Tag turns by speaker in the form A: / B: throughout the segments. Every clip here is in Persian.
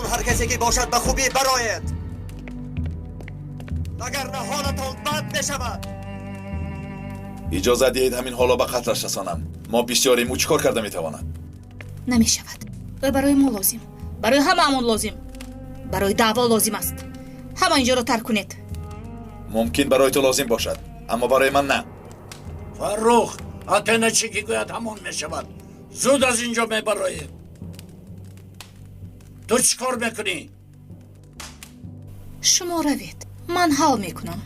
A: هر کسی که باشد به خوبی برایت، وگرنه حالتان بد میشود.
B: اجازه دهید همین حالا به قتلش رسانم. ما بسیاریم، او چیکار کرده میتواند؟
C: نمیشود. و برای ما لازم، برای هممون لازم، برای دعوا لازم است. همه اینجا رو ترک کنید.
B: ممکن برای تو لازم باشد، اما برای من نه.
D: فرخ، اتنه چی که گوید همون میشود. زود از اینجا میبرای. تو چی کار میکنی؟
C: شما روید، من حل میکنم.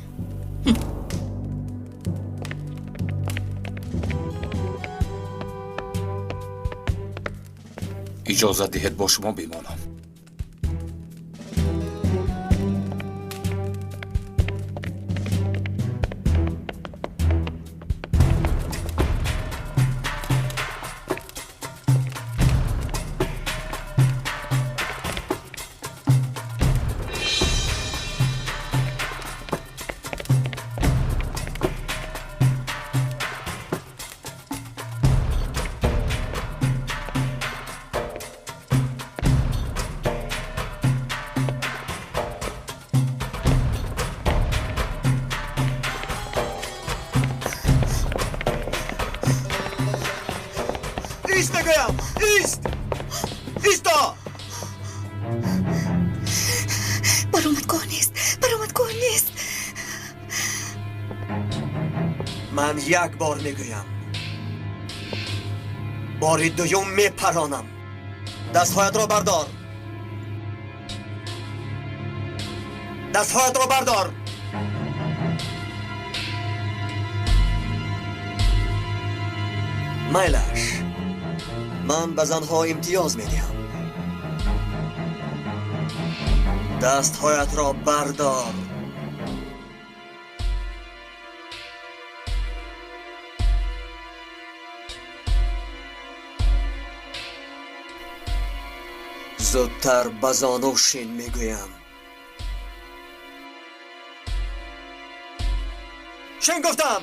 E: اجازه دهید با شما بمانم.
A: ایست بگویم، ایست! ایستا!
C: برآمدگاه نیست، برآمدگاه نیست.
A: من یک بار میگویم، بار دوم میپرانم. دستهایت را بردار، دستهایت را بردار. میلش، من به زنها امتیاز میدهم. دستهایت را بردار. زودتر به زانو شین میگویم. شین گفتم.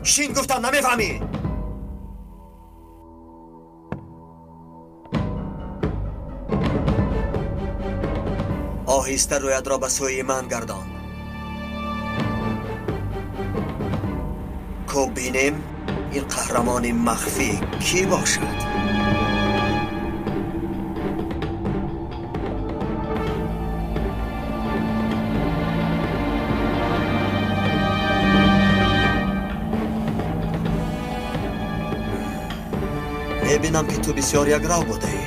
A: شین گفتم، نمیفهمی؟ آهسته رویت را به سوی من گردان. کو بینیم این قهرمان مخفی کی باشد؟ میبینم که تو بسیار یکرو بوده ای.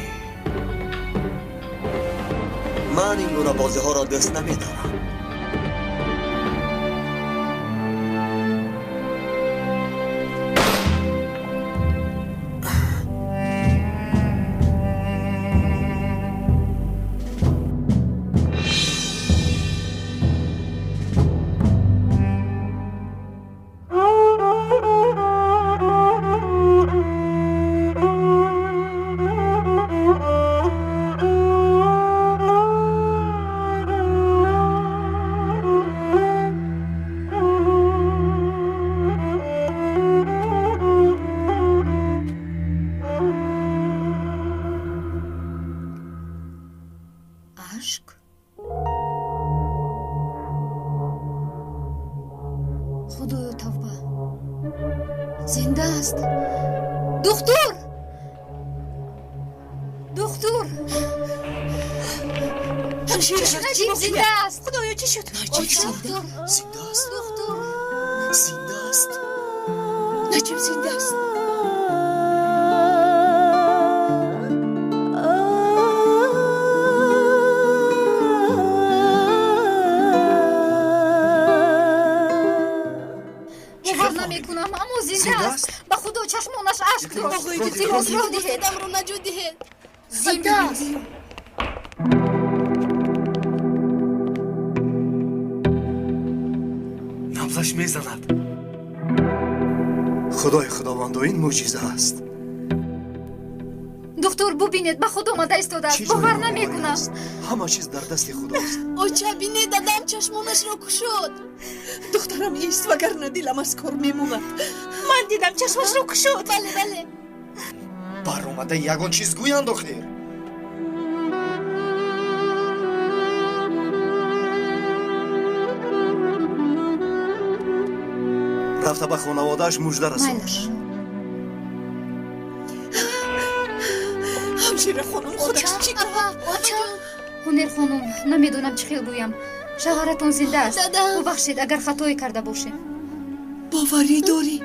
A: من این گونه بازی ها را دوست نمیدارم.
C: عشق؟ خدایا توبه، زنده است. دختر، دختر، نجیب زنده است. خدایا چی شد؟
F: نجیب زنده است. زنده است. نجیب زنده است.
C: باور نمیکنم، اما زنده است. به خدا چشمانش اشک داشت. زیراز را دهید،
F: خودم رو نجات دهید.
C: زنده است.
A: نبضش میزند. خدای خداوند، این معجزه است.
C: دکتر ببینید، به خود آمده ایستاده است. باور نمیکنم.
A: همه چیز در دست خداست.
F: آچه بینید، دادم چشمانش را کشود.
G: دخترم ایست، وگرنه دلم از کار میموند. من دیدم چشمش رو کشود.
F: بله بله.
A: баромада ягон чиз гӯянд охир. рафта ба хонаводааш мужда расонаш.
C: майлаш
G: ҳамшира хонум худаш чӣ
C: ҳунер хонум намедонам чӣ хел гӯям. шавҳаратон зинда аст.
F: Дадам.
C: бубахшед агар хатое карда бошем.
G: боварӣ дорӣ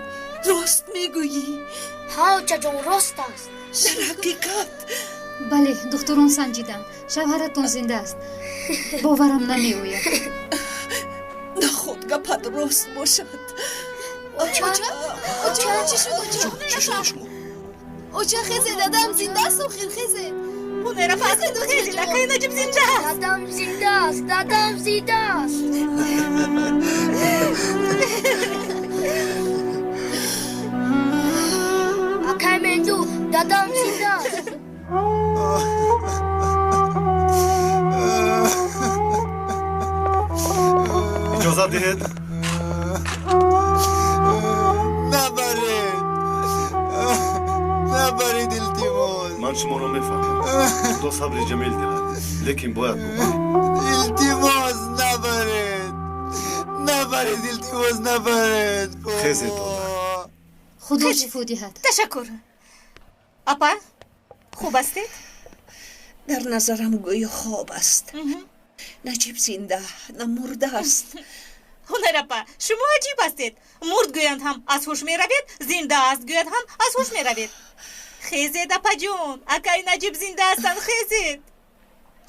G: рост мегӯyӣ
H: ҳа очаҷон рост аст.
G: дар ҳақиқат
C: бале духтурон санҷиданд. шавҳаратон зинда аст. боварам намеояд.
G: наход гапат рост бошад
F: оча чӣ шуд оча?
A: чӣ шуда шумо?
F: оча хезе дадам зиндаст охир хезе.
C: ҳунера фасед хезед акаи наҷиб зинда аст.
H: Dadam zindaст, dadam zindaст. Акай менду, dadam zindaст.
A: иҷозат диҳед. набаред илтимос.
I: ман шуморо мефаҳмам. худо сабри ҷамил диҳад, лекин бояд бубаред.
A: илтимос набаред илтимос набаред.
I: хезед додар.
C: худо шифо диҳад. ташаккур. апа хуб астед?
G: дар назарам гӯё хоб аст наҷиб зинда на мурдааст
C: ҳунер апа шумо аҷиб астед. мурд гӯянд ҳам аз ҳуш меравед, зинда аст гӯянд ҳам аз ҳуш меравед. хезед апаҷон, акаи наҷиб зинда астанд, хезед.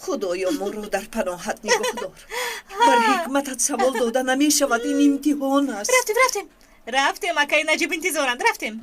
G: худоё моро дар паноҳат нигоҳ дор. бар ҳикматат савол дода намешавад, ин имтиҳон аст.
C: рафтем акаи наҷиб интизоранд, рафтем.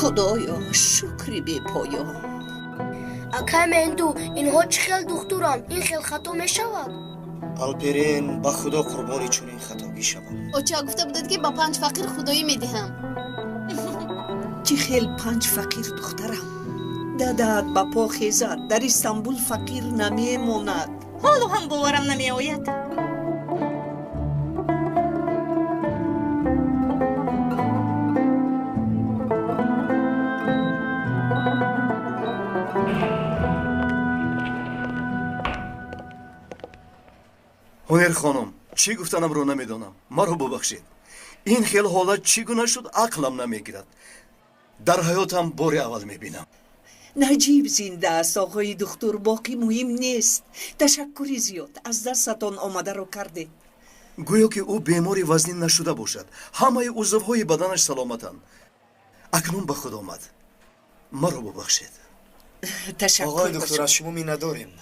G: худоё шукри бепоён.
H: Акай менду, инҳо чӣ хел духтурам? Ин хел хато мешавад?
A: алперин ба худо қурбони чунин хатогӣ шавам.
F: оча гуфта будад ки ба 5 фақир худоӣ медиҳам.
G: чӣ хел 5 фақир духтарам. дадаат ба по хезад, дар Истанбул фақир намемонад.
C: ҳоло ҳам боварам намеояд.
A: ҳунер хонум, чӣ гуфтанамро намедонам. маро бубахшед. ин хел ҳолат чӣ гуна шуд, ақлам намегирад. дар ҳаётам бори аввал мебинам.
G: наҷиб зинда аст оғои духтур, боқӣ муҳим нест. ташаккури зиёд аз дастатон омадаро кардед.
A: гӯё ки ӯ бемори вазнин нашуда бошад. ҳамаи узвҳои баданаш саломатанд. акнун ба худ омад. маро бубахшед.
G: ташаккур
A: аз шумо миннатдорем.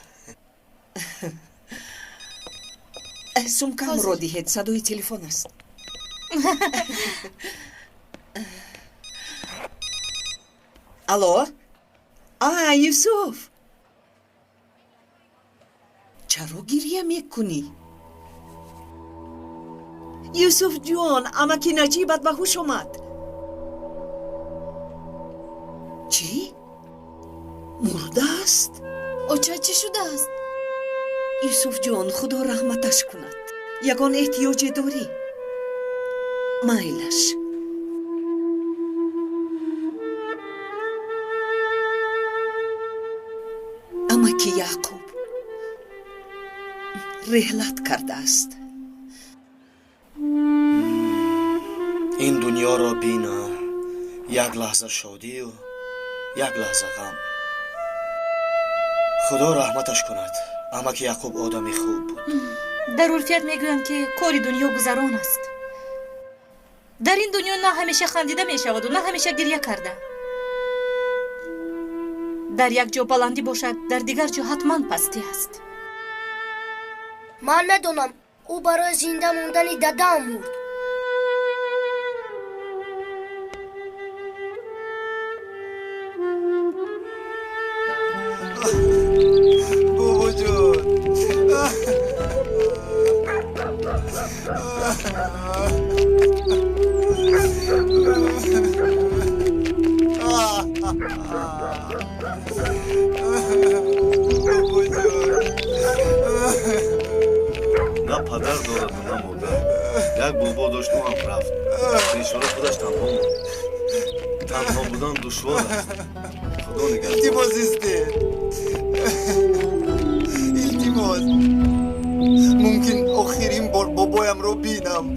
G: сумкамро диҳед, садои телефон аст. алло юсуф, чаро гирья мекунӣ? юсуф ҷон, амаки наҷибат ба ҳуш омад. чӣ? мурдааст?
F: оча чӣ шудааст?
G: юсуф ҷон, худо раҳматаш кунад. ягон эҳтиёҷе дорӣ? майлаш. амаки яъқуб реҳлат кардааст.
A: ин дунёро бина, як лаҳза шодию як лаҳза ғам. худо раҳматаш кунад. амаки яъқуб одами хуб буд.
C: дар урфият мегӯянд ки кори дунё гузарон аст. дар ин дунё на ҳамеша хандида мешаваду на ҳамеша гирья карда. дар як ҷо баландӣ бошад, дар дигар ҷо ҳатман пастӣ аст.
H: Ман медонам, ӯ барои зинда мондани дадам мурд.
A: бобоҷон,
I: نه پدر دارد و نه مادر. یک بابا داشت و هم رفت. بیچاره خودش تنها بود. تنها بودن دشوار است. خدا نگهدار.
J: التماس استاد التماس ممکن آخرین بار بابایم رو بینم.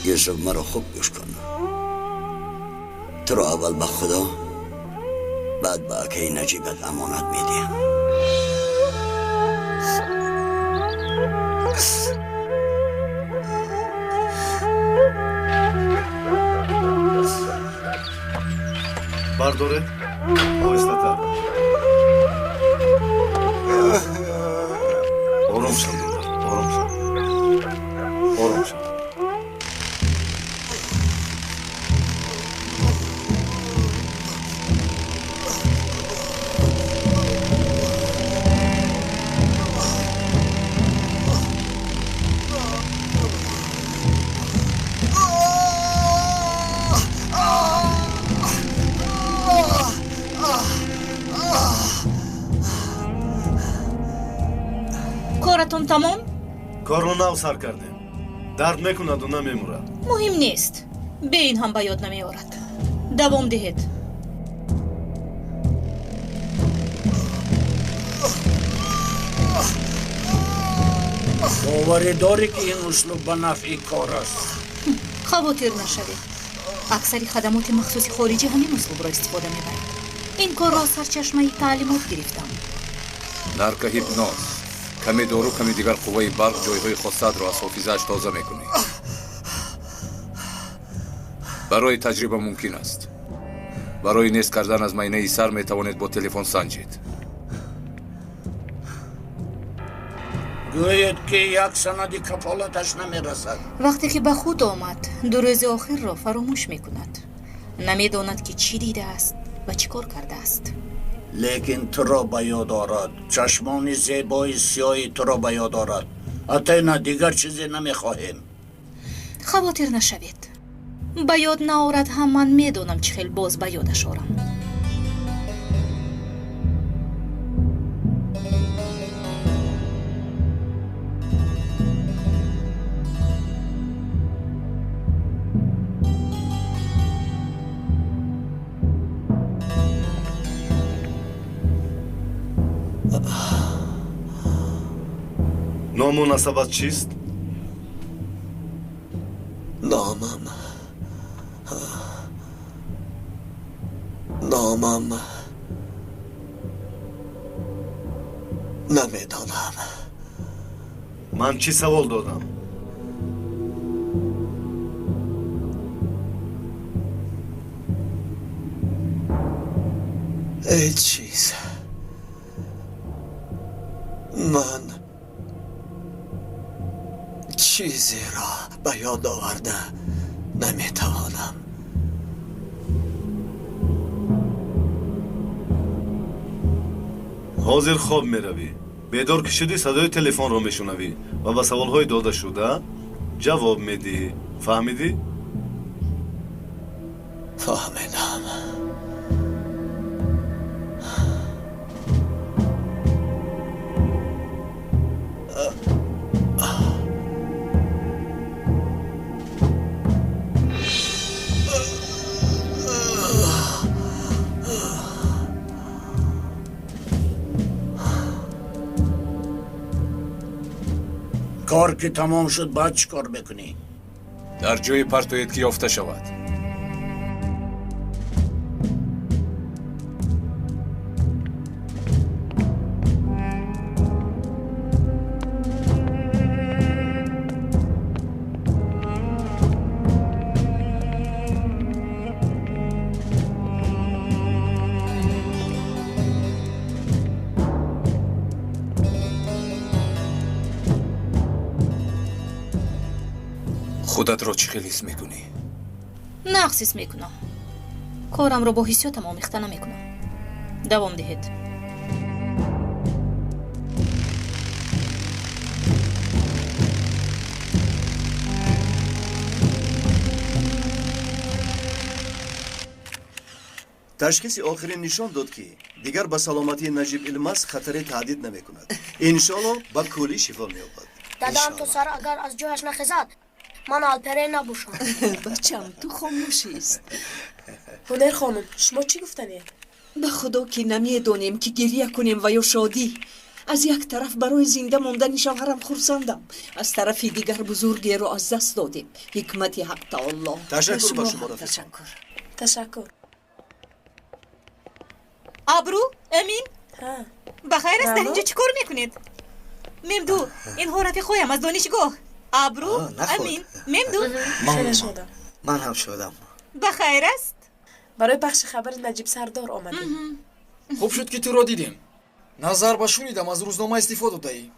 K: یوسف مرا خوب گوش کن. تو را اول به خدا بعد به اکه نجیبت امانت میدیم.
I: برداره آهسته تر. آرام شو دختر، آرام شو. آرام شو.
C: کارتون تمام؟
I: کار رو نو سر کردیم. درد میکند و نمیمورد.
C: مهم نیست. به این هم به یاد نمیارد. دوام دهید.
D: باوری داری که این اسلوب به نفع کار است؟
C: خواطر نشوید. اکثری خدمات مخصوص خارجی همین اسلوب را استفاده میبرند. این کار را سرچشمه تعلیمات گرفتم.
E: نرک هیپنوز کمی دارو کمی دیگر قوای برق جایهای خاصت را از حافظه‌اش تازه میکنی. برای تجربه ممکن است. برای نیست کردن از معاینه سر میتوانید با تلفن سنجید.
D: گوید که یک سندی کفالتش نمیرسد.
C: وقتی که به خود آمد 2 روز آخر را فراموش میکند. نمیداند که چی دیده است و چی کار کرده است.
D: لیکن تو را به یاد آرد. چشمان زیبای سیاهی تو را به یاد آرد. حتی نه دیگر چیزی نمیخواهیم.
C: خواطر نشوید. به یاد نآورد هم من میدونم چه خیلی باز به یادش آرم.
I: نام و نسبت چیست؟
K: نامم نمیدانم.
I: من چی سوال دادم؟
K: هیچ چیز. من چیزی را به یاد آورده نمیتوانم.
I: حاضر خواب میروی. بیدار که شدی صدای تلفن رو میشنوی و به سوالهای داده شده جواب میدی. فهمیدی؟
K: فهمیدم.
D: کار که تمام شد بعد چی کار بکنی؟
E: در جای پرتویت که یافته شود. خودت را چی خیلی حس میکنی؟
C: نقص حس میکنم. کارم رو با حسیاتم آمیخته نمیکنم. دوام دهید.
A: تشخیص آخرین نشان داد که دیگر به سلامتی نجیب الماس خطری تهدید نمیکند. انشالله با کلی شفا مییابد.
H: دادام تو سر اگر از جایش نخیزد من آلپره نبوشم.
G: بچم تو خاموشیست.
L: هنر خانم شما چی گفتنید؟
G: به خدا که نمیدونیم که گریه کنیم و یا شادی. از یک طرف برای زنده ماندن شوهرم خرسندم، از طرفی دیگر بزرگی رو از دست دادیم. حکمت حق تعالی.
A: تشکر به شما رفیق.
L: تشکر.
C: ابرو امین
L: ها
C: بخیر است. در
L: بله.
C: اینجا چیکار میکنید؟ ممدو اینها رفیقایم از دانشگاه. ابرو امین ممدو
L: خیلی شدم.
J: من هم شدم.
C: بخیر است.
L: برای پخش خبر نجیب سردار آمدیم.
M: خوب شد که تو را دیدیم. نظر با شنیدم از روزنامه استفاده دادی.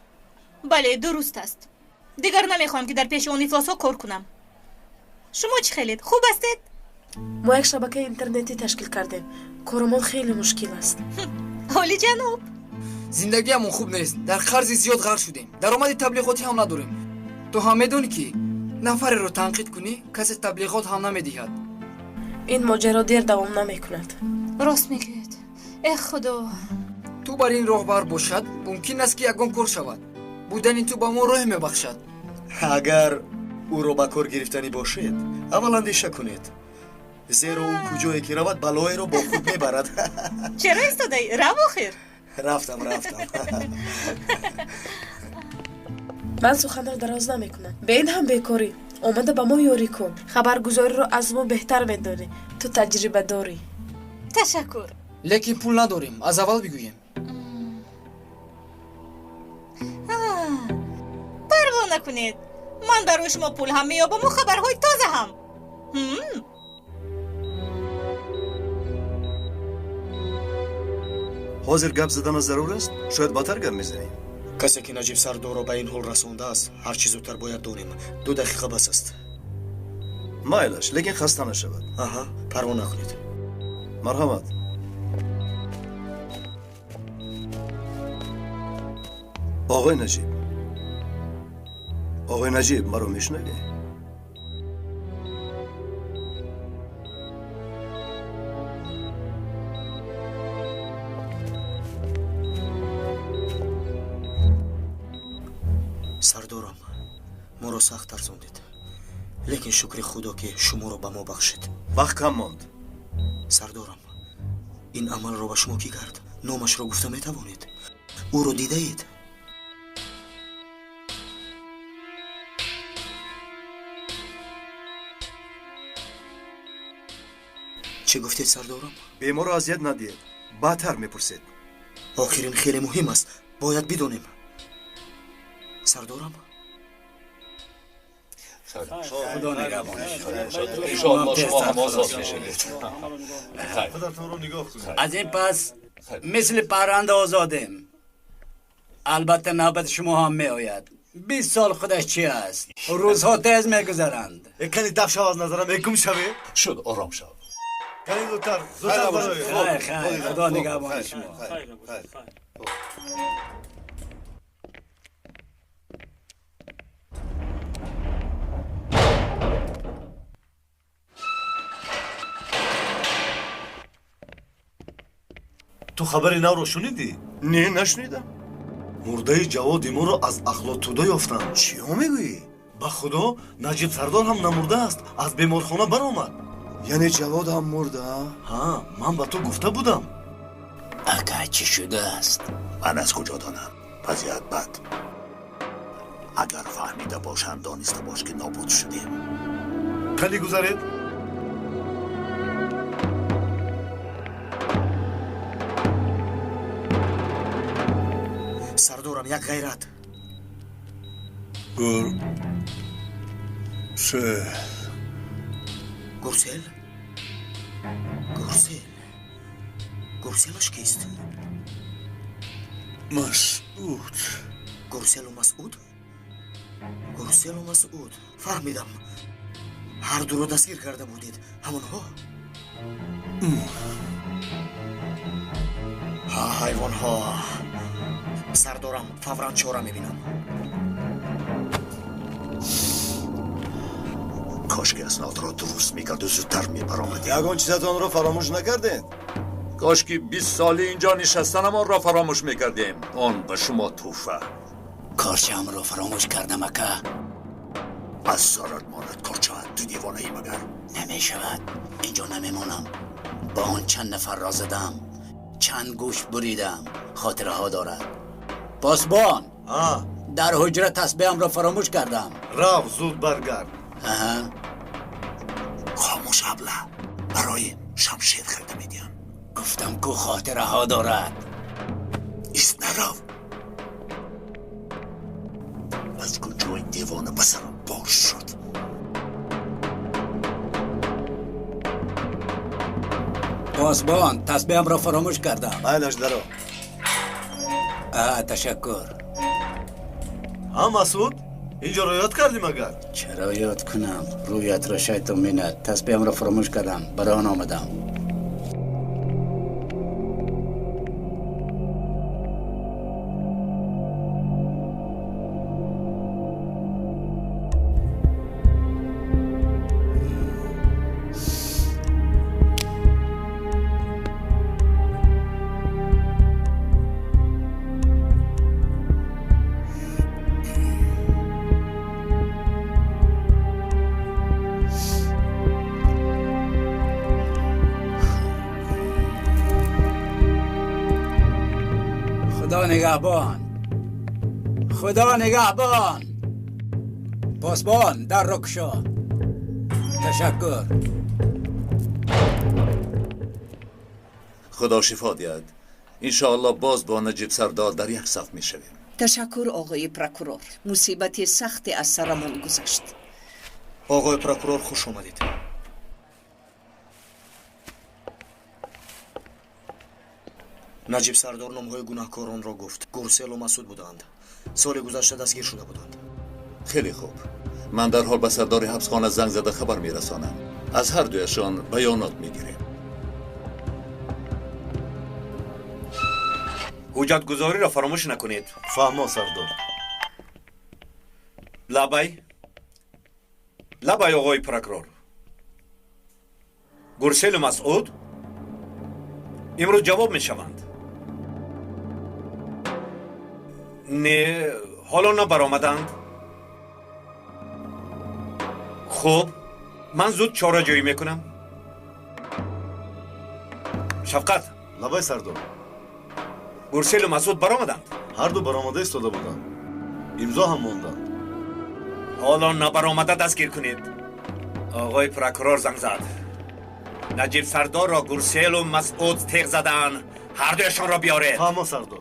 C: بله درست است. دیگر نمیخوام که در پیش اون افلاس ها کار کنم. شما چی خیلید؟ خوب هستید؟
L: ما یک شبکه اینترنتی تشکیل کردیم. کارمان خیلی مشکل است.
C: حالی جناب
M: زندگیمون خوب نیست. در قرض زیاد غرق شدیم. درآمد تبلیغاتی هم نداریم. تو هم میدونی که نفری رو تنقید کنی کسی تبلیغات هم نمیدهد.
L: این ماجرا دیر دوام نمیکند.
C: راست میگید. ای خدا.
M: تو بر این راهبر باشد ممکن است که یگان کار شود. بودن این تو با ما راه میبخشد.
J: اگر او را به کار گرفتنی باشید اول اندیشه کنید، زیرا او کجایی که رود بلایی را با خود میبرد.
C: چرا ایستادی؟ رو آخر.
J: رفتم.
L: من سخن را دراز نمیکنم. به این هم بیکاری آمده به ما یاری کن. خبرگزاری رو از ما بهتر میدونی. تو تجربه داری.
C: تشکر.
M: لیکن پول نداریم. از اول بگوییم.
C: پروا نکنید. من برای شما پول هم میابم و خبرهای تازه هم.
A: حاضر گپ زدن ضرور است؟ شاید باتر گپ میزنیم.
J: کسی که نجیب سردار را به این حال رسانده است هر چیز زودتر باید دانیم. 2 دقیقه بس است.
A: مایلش لیکن خسته نشود.
J: آها پروا نکنید.
A: مرحمت. آقای نجیب مرا میشنوی؟
J: سردارم ما را سخت ترساندید، لیکن شکر خدا که شما را به ما بخشید.
A: وقت کم ماند.
J: سردارم این عمل را به شما کی کرد؟ نامش را گفته میتوانید؟ او را دیده اید؟ چی گفتید سردارم؟
A: به ما را اذیت ندید. بعدتر میپرسید.
J: آخرین خیلی مهم است، باید بدونیم. سردارم
K: خدا نگهبان
B: شما هم آزاد میشید.
I: پدرتون رو نگاه کنید.
K: از این پس مثل پرنده آزادیم. البته نوبت شما هم می آید. 20 سال خودش چی است؟ روزها تیز میگذرند.
I: کنی دف شو از نظرم یکم شوی.
B: شد آرام شو.
I: کنی زودتر
K: خیر خدا نگهبان شما.
I: تو خبری نو رو شنیدی؟
A: نه نشنیدم.
I: مرده جواد ما رو از اخلاطوده یافتن.
A: چی میگویی؟
I: به خدا نجیب سردار هم نمرده است، از بیمارخانه برآمد.
A: یعنی جواد هم مرده؟
I: ها من به تو گفته بودم.
K: اگه چی شده است؟
D: من از کجا دانم؟ وضعیت بد. اگر فهمیده باشم دانسته باش که نابود شدیم.
I: کنی گذارید؟
J: سردارم یک غیرت. گرسل؟ گرسلش کیست؟
A: مسعود.
J: گرسل و مسعود؟ گرسل و مسعود فهمیدم هر دو رو دستگیر کرده بودید همونها ها حیوان ها سردارم فوراً چاره میبینم
A: کاش که اسناد را درست میکرد و زودتر میبرآمدید.
I: یگان چیزتان را فراموش نکردین.
E: کاش که 20 ساله اینجا نشستنم آن را فراموش میکردیم. آن به شما توفه.
K: کارچم رو فراموش کردم اکا.
A: از سرت ماند کارچه تو دیوانه ای مگر؟
K: نمیشود اینجا نمیمونم. با آن چند نفر را زدم، چند گوش بریدم، خاطره ها دارد. پاسبان در حجره تسبیحم را فراموش کردم.
I: رفت زود برگرد.
A: خاموش ابله برای شمشیر خرده میدیم.
K: گفتم کو خاطره ها دارد.
A: ایست نرو. از کجا این دیوانه بسرم بار شد؟
K: پاسبان تسبیحم را فراموش کردم.
I: بایلش درو.
K: تشکر.
I: مسعود اینجا رو یاد کردی مگر؟
K: چرا یاد کنم؟ رویت را شیطان میند. تسبیحم را فراموش کردم، برای آن آمدم. خدا نگهبان، خدا نگهبان. پاسبان در را گشا. تشکر.
E: خدا شفا دهد. انشاءالله باز با نجیب سردار در یک صف میشویم.
G: تشکر آقای پروکورور. مصیبت سختی از سرمان گذشت.
J: آقای پروکورور خوش آمدید. نجیب سردار نامهای گناهکاران را گفت. گرسل و مسعود بودند. سال گذشته دستگیر شده بودند.
E: خیلی خوب. من در حال به سردار حبسخانه زنگ زده خبر میرسانم. از هر دویشان بیانات میگیریم.
N: حجت گذاری را فراموش نکنید.
I: فهما سردار.
N: لبای آقای پروکورور. گرسل و مسعود امروز جواب میشوند. نه حالا نبرآمدند. خوب من زود چاره جویی میکنم. شفقت.
I: لبای سردار.
N: گرسل و مسعود برآمدند.
I: هر دو برآمده ایستاده بودند. امضا هم ماندند.
N: حالا نبرآمده دستگیر کنید. آقای پروکورور زنگ زد. نجیب سردار را گرسل و مسعود تیغ زدن. هر دویشان را بیارید.
I: فهما سردار.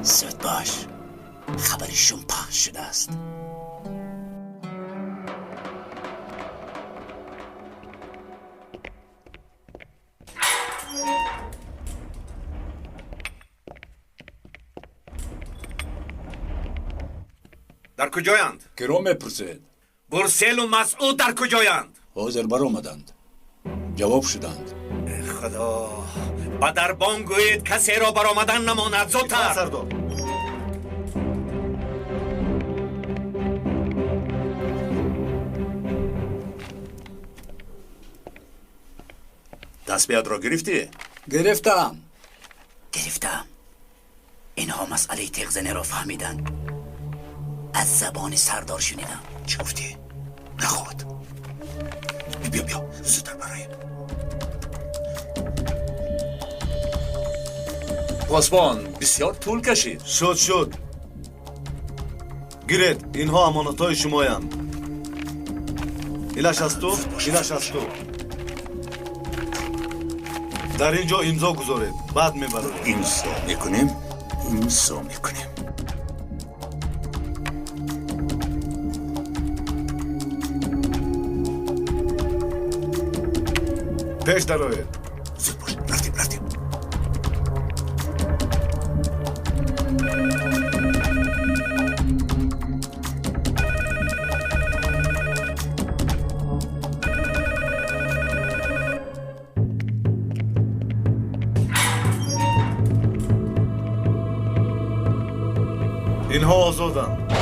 K: زود باش، خبرشون پخش شده است.
N: در کجایند؟
E: کرا میپرسید.
N: گرسل و مسعود در کجایند؟
K: حاضر برآمدند. جواب شدند.
N: خدا با دربان گویید کسی را برآمدن نماند. زودتر.
I: سردار.
E: تسبیحت را گرفتی؟
K: گرفتم. اینها مسئله تیغ زنی را فهمیدن. از زبان سردار شنیدم.
A: چی گفتی؟ نخواد. بیا زودتر برایم.
E: پاسبان بسیار طول کشید.
I: شد. گیرید اینها امانت های شمایند. اینش از تو. در اینجا امضا گذارید. بعد میبرید.
A: امضا میکنیم.
I: پیش درآیید.
A: زود باش. رفتیم.
I: اینها آزادند.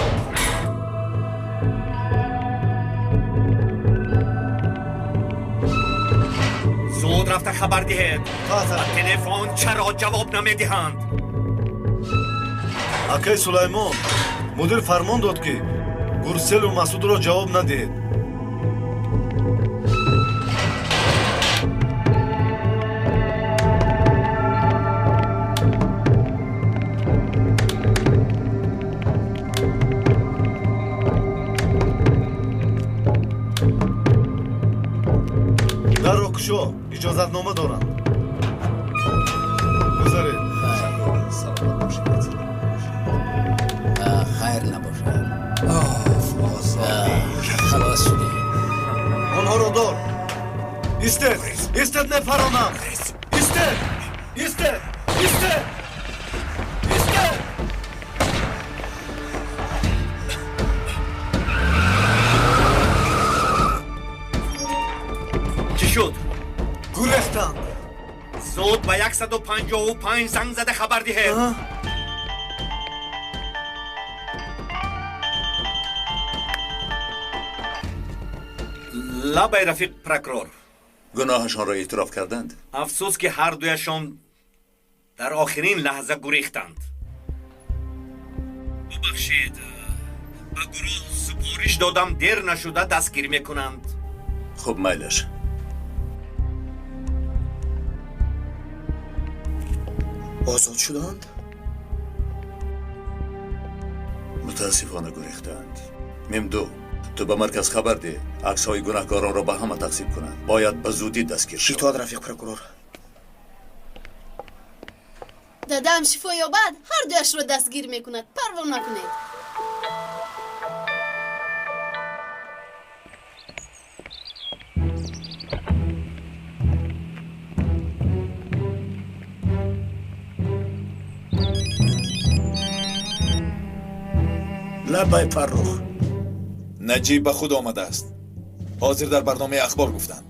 N: زود رفته خبر دهید. تلفن چرا جواب نمیدهند؟
I: акай сулаймон мудир фармон дод ки гурселу масудро ҷавоб надиҳед. дарро кушо иҷозатнома дорам. гузаред.
K: خیر نباشه خلاص شدی
I: онҳоро дор. истед истед мепаронам. истед истед истед истед.
N: چی شد؟
I: гурехтанд.
N: زود به 155 زنگ زده خبر دهید. لبای رفیق پرکرور،
B: گناهشان را اعتراف کردند.
N: افسوس که هر دویشان در آخرین لحظه گریختند. ببخشید، به گروه سپارش دادم دیر نشده دستگیر میکنند.
B: خب میلش.
J: آزاد شدند؟
B: متاسفانه گریختند. ممدو تو به مرکز خبر ده. عکس های گناهکاران را به همه تقسیم کنند. باید به زودی دستگیر شوند.
J: اطاعت رفیق پروکورور.
F: دادم شفا یا بعد هر دویش رو دستگیر میکند. پروا نکنید.
D: لبای فرخ
B: نجیب به خود آمده است. حاضر در برنامه اخبار گفتند.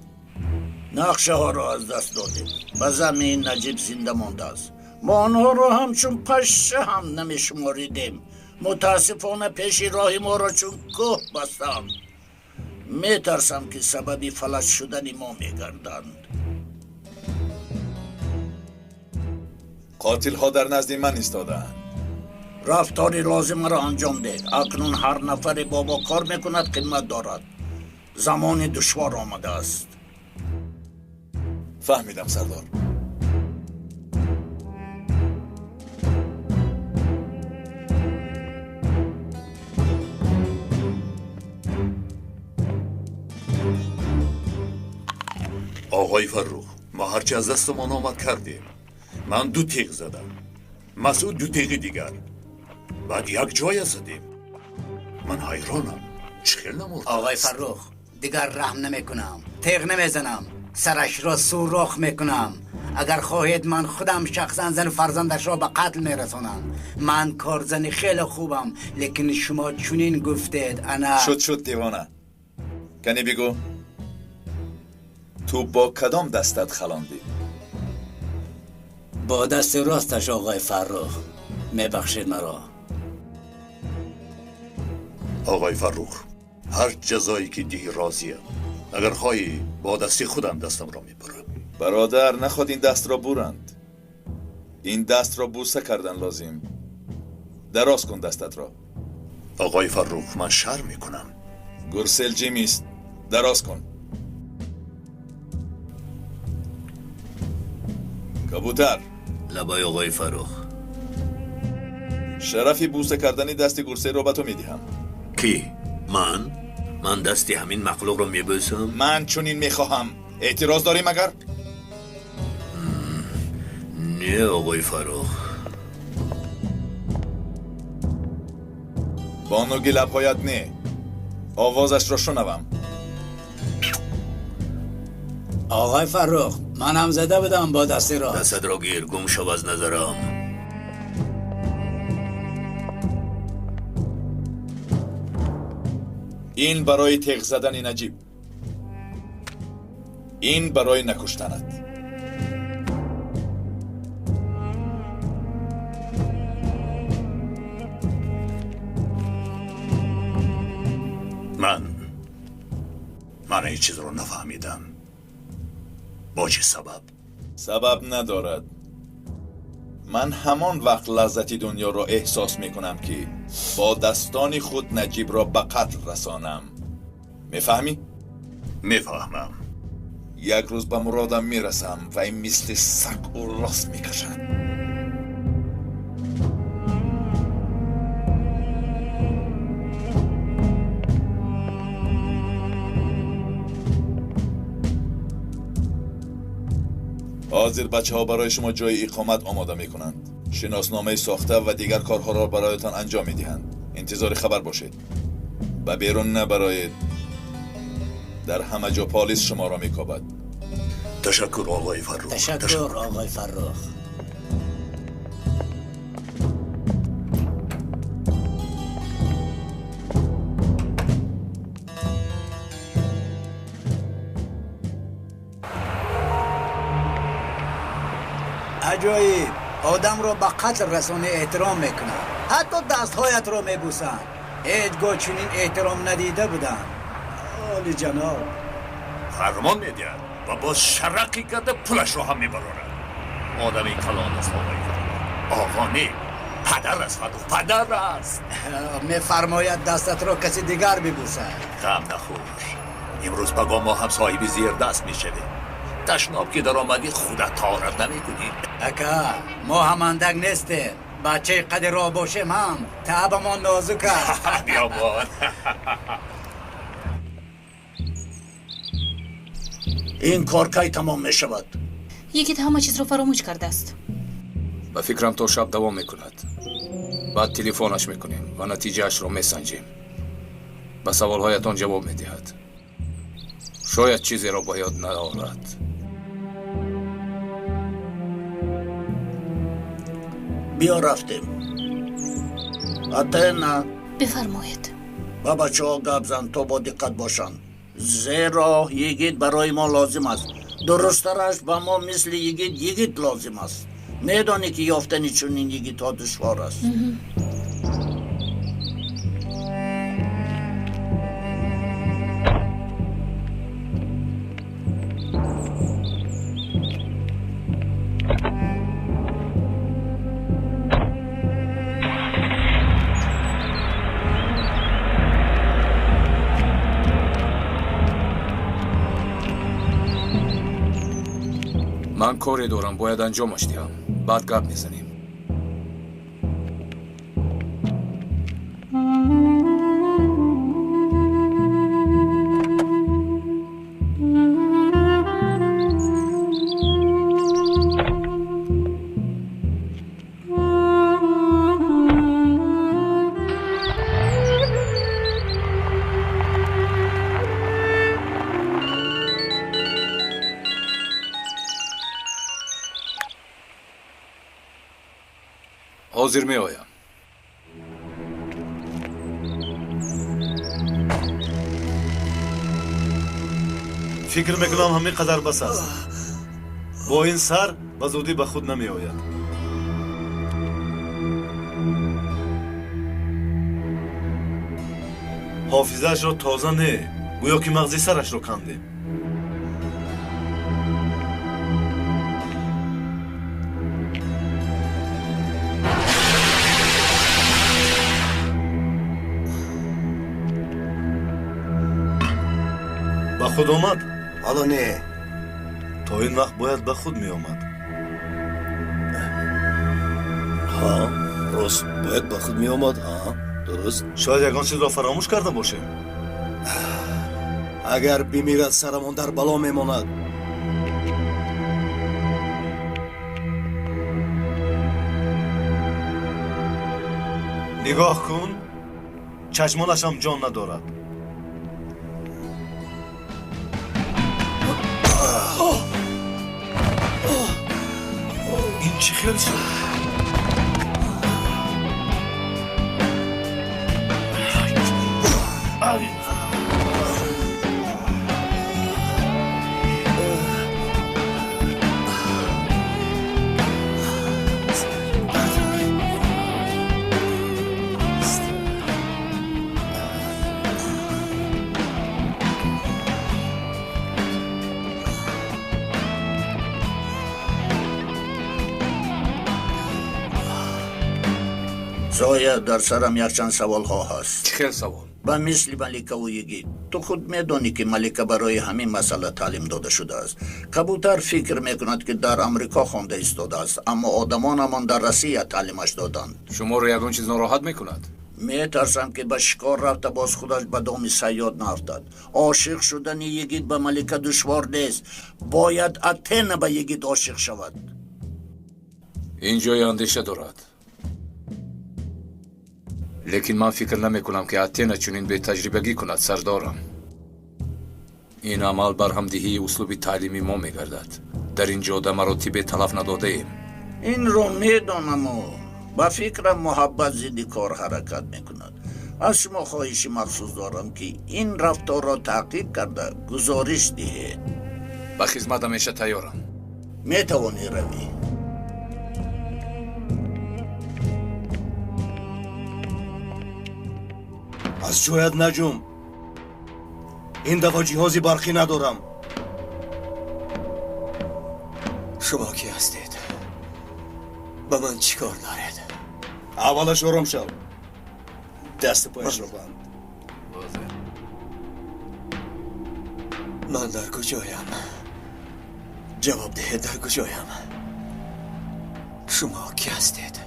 D: نقشه ها را از دست دادیم. به زمین نجیب زنده مانده است. ما آنها را همچون پشه هم نمی شماریدیم. متاسفانه پیش راهی ما را چون کوه بستند. می ترسم که سببی فلج شدن ما می گردند.
B: قاتل ها در نزد من ایستادند.
D: رفتاری لازم را انجام ده. اکنون هر نفر بابا کار میکند قیمت دارد. زمان دشوار آمده است.
B: فهمیدم سردار. آقای فرخ، ما هرچی از دستمان آمد کردیم. من 2 تیغ زدم. مسعود 2 تیغ دیگر. بعد یک جای زدیم. من حیرانم. چخیل نمورد؟
K: آقای فرخ دیگر رحم نمیکنم. تیغ نمیزنم. سرش را سوراخ میکنم. اگر خواهید من خودم شخصا زن فرزندش را به قتل میرسانم. من کارزنی خیلی خوبم، لیکن شما چنین گفتید انا
B: شد دیوانه. کنی بگو تو با کدام دستت خلاندی؟
K: با دست راستش آقای فرخ. میبخشید مرا.
B: آقای فرخ، هر جزایی که دیگه راضیم. اگر خواهی با دستی خودم دستم را میبرم. برادر نخواد این دست را برند. این دست را بوسه کردن لازم. دراز کن دستت را. آقای فرخ، من شرم میکنم. گرسل جیمیست. دراز کن. کبوتر.
N: لبای آقای فرخ.
B: شرفی بوسه کردنی دست گرسل را به تو میدهم.
N: کی؟ من دستی همین مخلوق رو میبوسم؟
B: من چنین میخواهم. اعتراض داری مگر؟
N: نه آقای فرخ.
B: بانوگی لبهایت نه. آوازش را شنوم.
K: آقای فرخ، من هم زده بدم با دستی راست.
N: دست را گیر، گم شو از نظرم.
B: این برای تیغ زدن نجیب. این برای نکشتنت. هیچ چیز رو نفهمیدم. با چه سبب؟ سبب ندارد. من همان وقت لذتی دنیا را احساس میکنم که با دستان خود نجیب را به قتل رسانم. میفهمی؟
A: میفهمم.
B: یک روز به مرادم میرسم و این مثل سگ و راست میکشد. حاضر بچه ها برای شما جای اقامت آماده می کنند. شناسنامه ساخته و دیگر کارها را برایتان انجام می دهند. انتظار خبر باشید. و بیرون نبرایید. در همه جا پلیس شما را می کابد.
A: تشکر آقای فرخ.
K: تشکر آقای فرخ. عجایب، آدم رو به قتل رسانه احترام میکنن، حتی دستهایت رو میبوسن. هیچگاه چنین احترام ندیده بودم. عالی جناب.
B: فرمان میدهد و باز شرقی کرده پولش رو هم میبرارد. آدمی کلان است آقا نه. پدر است فرخ، پدر است.
K: میفرماید دستت رو کسی دیگر ببوسد.
B: غم نخور. امروز بگاه ما هم صاحب زیر دست میشویم. تشناب که در آمدی خودت طهارت نمیکنی؟
K: اکا ما هم اندک نیستیم. بچه قدر را باشیم هم تعب ما نازک است.
B: بیا بان.
D: این کار کی تمام می شود؟
C: یکی همه چیز رو فراموش کرده است.
E: به فکرم تا شب دوام میکند. بعد تلفنش میکنیم و نتیجهش رو میسنجیم. به سوالهایتان جواب میدهد. شاید چیزی را باید ندارد.
D: بیا رفتیم. حتی نه.
C: بفرمایید.
D: و بچه ها گپ زن تا با دقت باشن، زیرا یگید برای ما لازم است. درسترش به ما مثل یگید لازم است. میدانی که یافتن چون این یگید ها دشوار است.
E: من کاری دارم باید انجامش دهم. بعد گپ میزنیم. حاضر می آیم.
I: فکر میکنم همین قدر بس است. با این سر به زودی به خود نمی آید. حافظه‌اش را تازه نه، گویا که مغزی سرش را کندیم. به خود آمد؟
A: حالا نه.
I: تا این وقت باید به خود می آمد.
A: ها راست باید به خود می آمد. ها درست.
I: شاید یگان چیز را فراموش کرده باشیم.
A: اگر بمیرد سرمان در بلا میماند.
I: نگاه کن، چشمانش هم جان ندارد. این چی خیلی شد؟
D: زایا در سرم یک چند سوال ها هست.
E: خیلی سوال.
D: و مثل ملکه و یگید تو خود میدانی که ملکه برای همین مسئله تعلیم داده شده است. کبوتر فکر میکند که در امریکا خوانده ایستاده است، اما آدمانمان در روسیه تعلیمش دادند.
E: شما رو یگان چیز ناراحت میکند؟
D: میترسم که به شکار رفته باز خودش به دام صیاد نافتد. عاشق شدن یگید به ملکه دشوار نیست، باید اتن به یگید عاشق شود.
E: این جای اندیشه دارد، لیکن من فکر نمیکنم که اتنا چنین به تجربگی کند سردارم. این عمل بر همدهی اسلوب تعلیمی ما میگردد. در اینجا در مراتب تلف نداده ایم.
D: این رو میدانم و با فکرم محبت زیدی کار حرکت میکند. از شما خواهشی مخصوص دارم که این رفتار را تحقیق کرده گزارش دهید.
E: به خدمت همیشه تیارم.
D: میتوانی روی.
A: از جویت نجوم. این دفعه جهازی برقی ندارم.
J: شما کی هستید؟ با من چیکار دارید؟
A: اولش آرام شو. دست پایش رو بند.
J: من در کجایم؟ جواب دهید در کجایم؟ شما کی هستید؟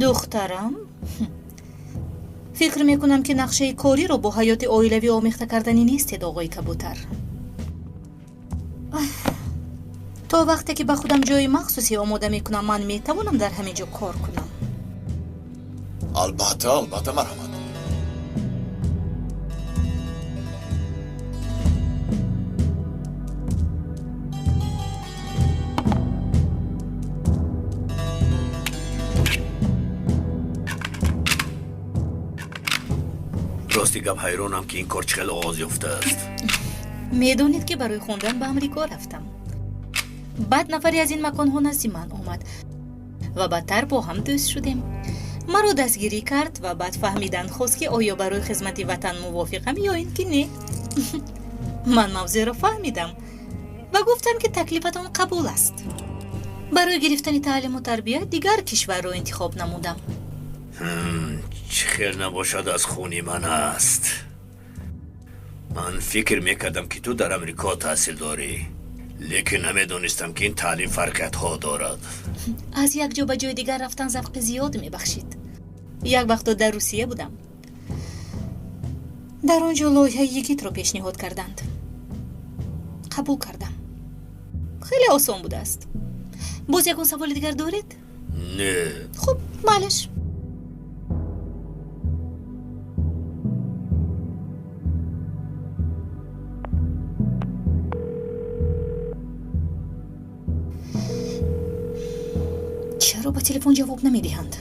C: دخترم؟ فکر میکنم که نقشه کاری رو با حیات اویلوی آمیخته کردنی نیستید آقای کبوتر. تا وقتی که به خودم جای مخصوصی آماده میکنم من میتوانم در همه جا کار کنم.
B: البته مرحمت.
N: راستی گپ حیرانم که این کار چقدر آغاز یافته است.
C: میدونید که برای خوندن به امریکا رفتم. بعد نفری از این مکان ها نزد من آمد و بعدتر با هم دوست شدیم. مرا دستگیری کرد و بعد فهمیدن خواست که آیا برای خدمت وطن موافقم یا اینکه نه. من موضوع را فهمیدم و گفتم که تکلیفتان قبول است. برای گرفتن تعلیم و تربیت دیگر کشور را انتخاب نمودم.
N: چه خیر نباشد از خونی من است. من فکر میکردم که تو در امریکا تحصیل داری، لیکن نمیدونستم که این تعلیم فرقیت ها دارد.
C: از یک جا به جای دیگر رفتن ذوق زیاد میبخشید. یک وقت در روسیه بودم. در آنجا لایحه یگید رو پیشنهاد کردند. قبول کردم. خیلی آسان بوده است. باز یکون سوال دیگر دارید؟
N: نه.
C: خب معلش. چرا با تلفن جواب نمیدهند؟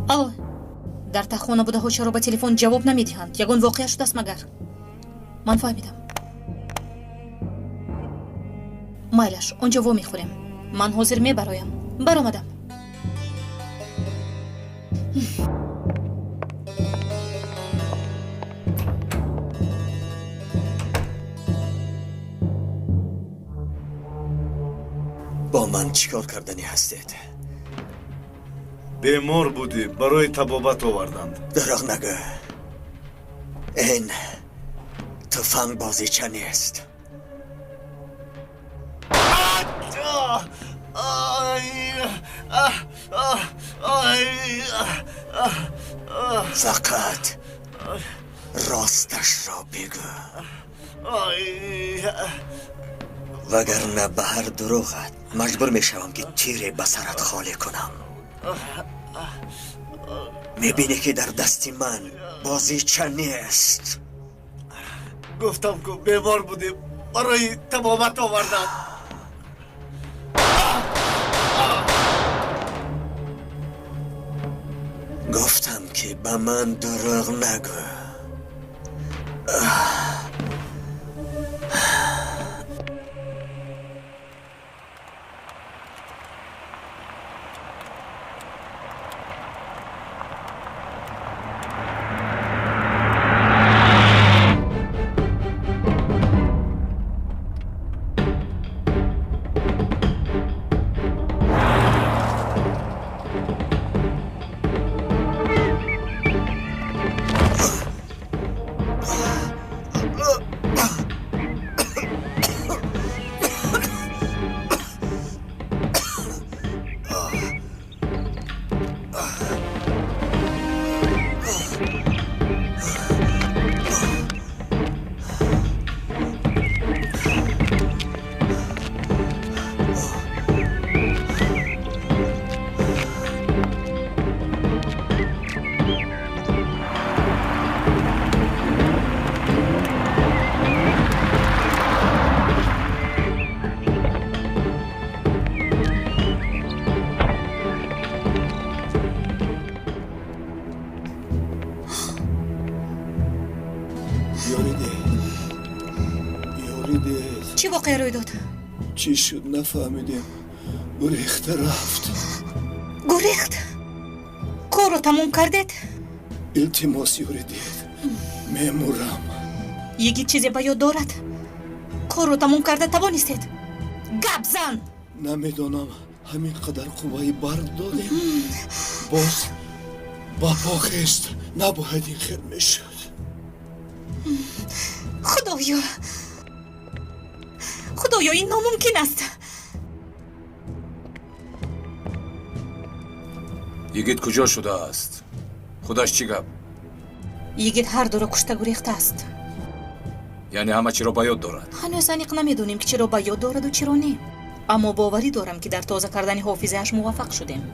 C: آه، در خانه بوده ها چرا با تلفن جواب نمیدهند؟ یگان واقعه شده است مگر؟ من فهمیدم. مایلش آنجا و میخوریم. من حاضر میبرایم. برآمدم.
J: با من چیکار کردنی هستید؟
I: بیمار بودی، برای طبابت آوردند.
J: دروغ نگو. این تفنگ بازیچه نیست. فقط راستش را بگو، وگرنه به هر دروغت مجبور میشوم که تیر به سرت خالی کنم. میبینی که در دست من بازیچه نیست.
I: گفتم که بیمار بودیم، برای طبابت آوردند.
J: گفتم که به من دروغ نگو.
C: چی واقعی روی داد؟
A: چی شد نفهمیدیم. گریخته رفت.
C: گریخت؟ کار رو تموم کردید؟
A: التماس یوریدید. مامورم.
C: یکی چیزی به یاد دارد؟ کار رو تموم کرده توانستید؟ گپ زن.
A: نمیدونم همین قدر قوای برد دادیم. باز با پاخست نباید این خیر میشد.
C: خدایا این ناممکن است.
E: یگید کجا شده است؟ خودش چی گپ؟
C: یگید هر دو را کشته گریخته است.
E: یعنی همه چی را با یاد دارد؟
C: هنوز انیق نمیدونیم که چرا با یاد دارد و چرا نه. اما باوری دارم که در تازه کردن حافظه‌اش موفق شدیم.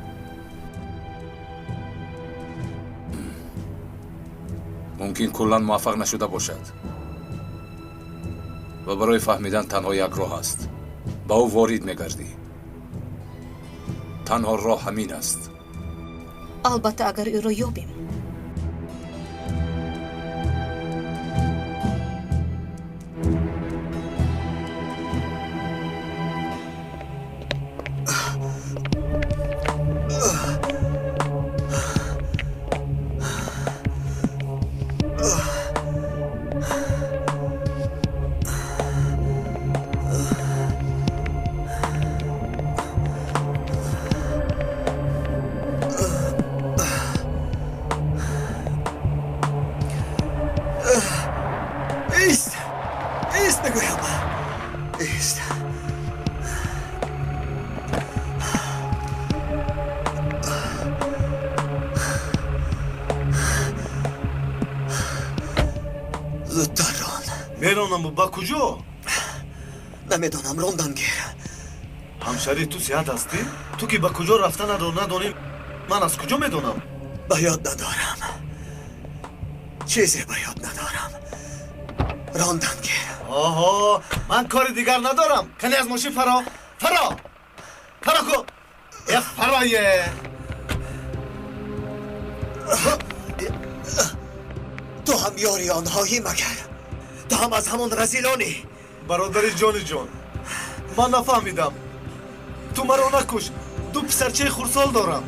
E: ممکن کلا موفق نشده باشد و برای فهمیدن تنها یک راه است. با او وارد میگردی. تنها راه همین است.
C: البته اگر او را یابیم.
A: ایست بگویم. ایست. زودتر ران.
I: میرانم با کجا؟
A: نمیدونم راندن گیر.
I: همشری تو سیاد هستی؟ تو که با کجا رفتن رو ندانی من از کجا میدونم؟
A: به یاد ندارم. چیزی به یاد ندارم. راندن گیر.
I: آها من کاری دیگر ندارم. کنی از ماشین فرا کو یک فرایه.
A: تو هم یاری آنهایی مگر؟ تو هم از همون رزیلانی؟
I: برادر جانی جان من نفهمیدم. تو مرا نکش. دو پسرچه خورسال دارم.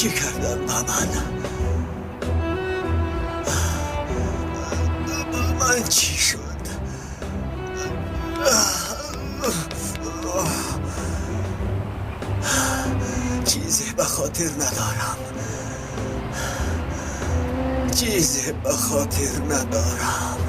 J: چی کردم با من چی شد؟ چیزی به خاطر ندارم، چیزی به خاطر ندارم.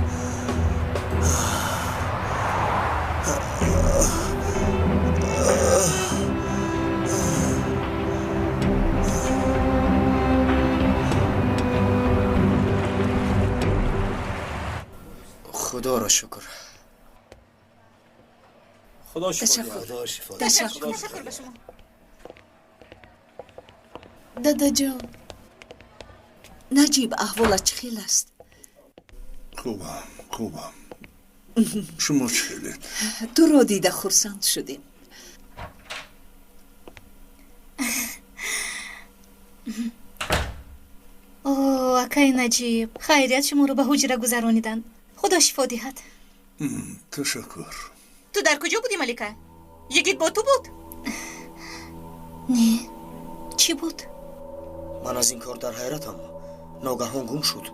M: خدا را شکر.
J: خدا شکر.
G: تشکر.
C: به شما.
F: دادا جان
G: نجیب احوالت چه خیل است؟
B: خوبم شما چه خیلید؟
G: تو را دیده خرسند شدیم.
C: اوه اکای نجیب، خیریت شما رو به حجره گذرانیدن. خدا شفا دهد.
B: تشکر.
C: تو در کجا بودی ملکه؟ یکیت با تو بود؟ نه. چی بود؟
J: من از این کار در حیرتم. ناگهان گم شد.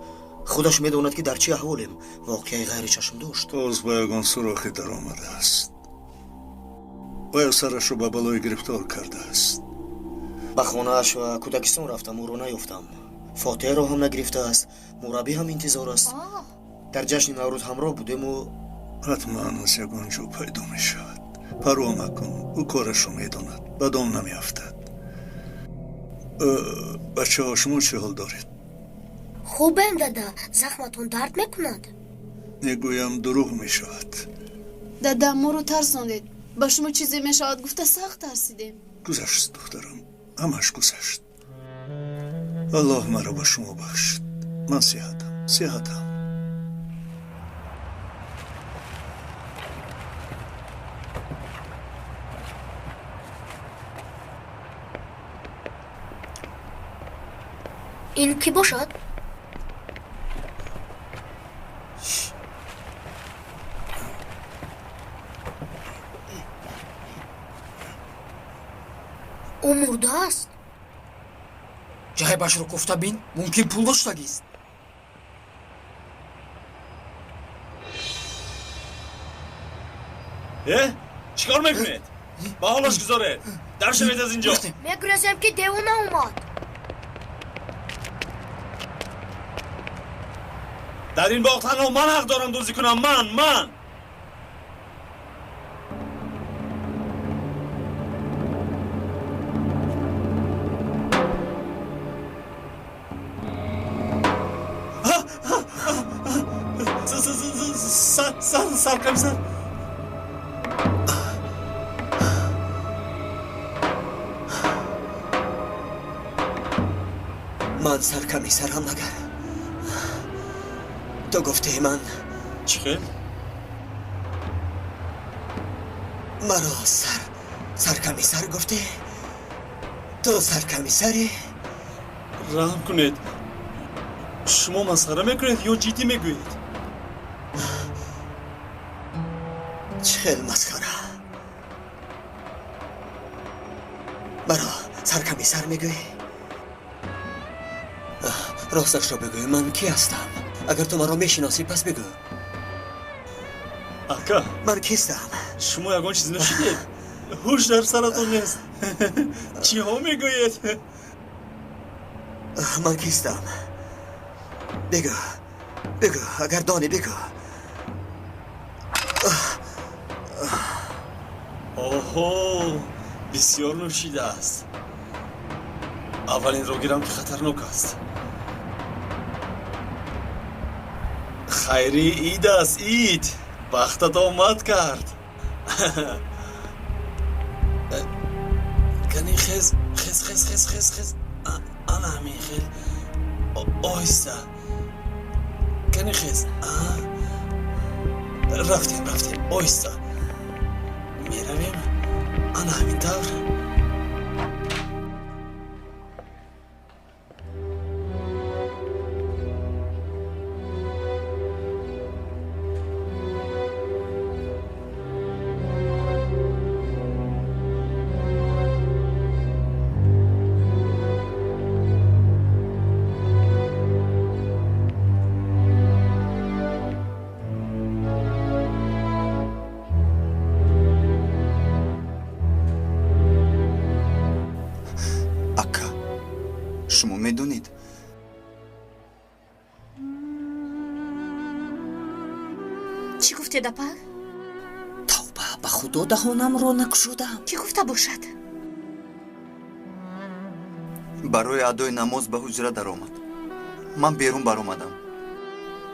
J: خودش میداند که در چه احوالیم. واقعی غیر چشم داشت.
B: باز با یگان سراخی در آمده است. باید سرش رو به بلای گرفتار کرده است.
J: به خانه اش و کودکستان رفتم، او رو نیافتم. فاتحه را هم نگرفته است. مربی هم انتظار است. در جشن نوروز همراه بودیم و
B: حتما از یگان جو پیدا می شود. پروا مکن، او کارش رو میداند. بدان نمی افتد. بچه ها شما چه حال دارید؟
H: خوبم دادا، زخمتون درد میکند؟
B: میگویم دروغ می شود.
F: دادا ما رو ترساندید. با شما چیزی میشود گفته سخت ترسیدیم.
B: گذشت دخترم، همش گذشت. الله مرا به شما بخشد. من صحتم.
H: این کی باشد؟ او مرده است.
M: جای باش رو گفته بین، ممکن پول داشتگیست.
I: چیکار میکنید؟ با حالش گذاره. در شوید از اینجا.
H: میگرزم که دیوانه اومد.
I: در این باغ تنها من حق دارم دزدی کنم. من سرکم.
J: من سرکمی سرم نگر. تو گفته من
I: چی خیل؟
J: مرا سرکمی سر گفته. تو سرکمی سری؟
I: رحم کنید. شما مسخره میکنید یا جدی میگویید؟
J: چه خیل مسخره. مرا سرکمی سر میگوی؟ راستش را بگوی، من کی هستم؟ اگر تو مرا میشناسی پس بگو.
I: اکا
J: من کیستم؟
I: شما یگان چیزی نشیدید؟ هوش در سرتون نیست. چی ها میگویید؟
J: من کیستم؟ بگو اگر دانی بگو.
I: اوهو بسیار نوشیده است. اولین رو گیرم که خطرناک است. خیری اید است. اید وقتت آمد کرد. کنی خیز انا همین خیل آیسته. کنی خیز رفتیم آیسته میرویم. انا همین طور.
O: شما میدونید.
C: چی گفته دپا؟
G: به خدا دهانم را نکشودم.
C: چی گفته باشد؟
O: برای ادای نماز به حجره در آمد. من بیرون برآمدم.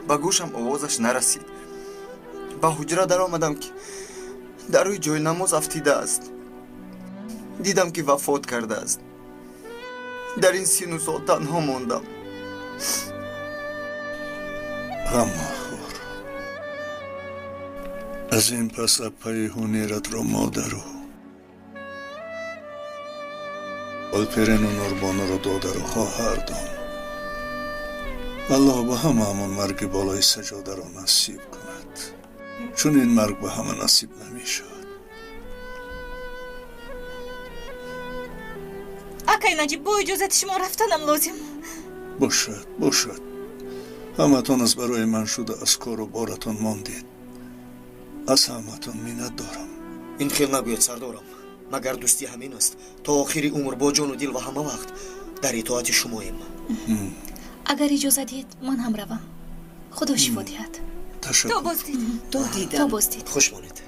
O: به گوشم آوازش نرسید. به حجره در آمدم که در روی جای نماز افتیده است. دیدم که وفات کرده است. در این 39 سال تنها ماندم.
P: غمخور، از این پس پای هنرت را مادرو الپرین و نوربانو را دادر و خواهر دان. الله به همه همان مرگ بالای سجاده را نصیب کند، چون این مرگ به همه نصیب نمی شود.
C: اکای نجیب با اجازت شما رفتنم لازم.
P: باشد همتان از برای من شده از کار و بارتان ماندید. از همتان منت دارم.
J: این خیل نگوید سردارم، مگر دوستی همین است تا آخری عمر با جان و دل و همه وقت در اطاعت شماییم.
C: اگر اجازه دید من هم روم. خدا شفا دهد.
P: تشکر.
C: تو بازدید.
G: تو
C: بازدید.
J: خوش مانید.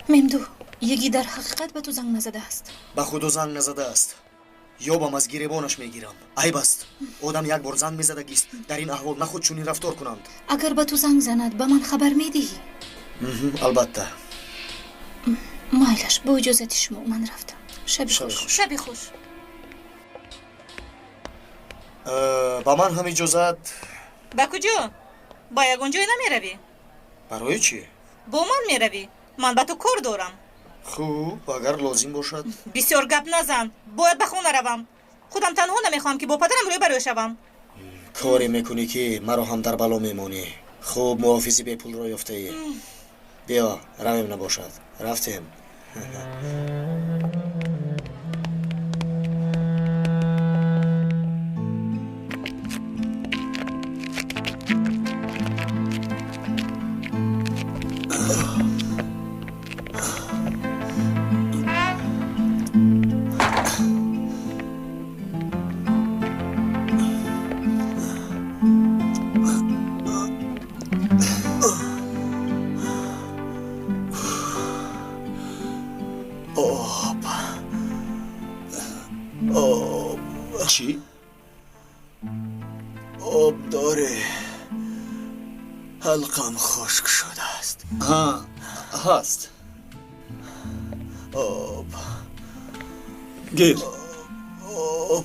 C: ممدو، یکی در حقیقت به تو زنگ نزده است.
J: به خدا زنگ نزده است. یا بم از گریبانش میگیرم. عیب است. آدم یک بار زنگ میزدگیست در این احوال نخود چنین رفتار کنند.
C: اگر به تو زنگ زند به من خبر میدهی؟
J: البته.
C: مایلش با اجازت شما من رفتم. شبی خوش.
J: با من هم اجازت.
C: با کجا؟ با یگان جای نمیروی؟
J: برای چی؟
C: با من میروی. من به تو کار دارم.
J: خوب، اگر لازم باشد.
C: بسیار گپ نزن. باید به خونه روم. خودم تنها نمیخوام که با پدرم روی برای شوم.
J: کاری میکنی که مرا هم در بلا میمانی. خوب محافظی به پول را یافته ای. بیا رویم نباشد. رفتیم.
P: چی؟ آب داره. حلقم خشک شده است.
O: هست.
P: آب گیر. آب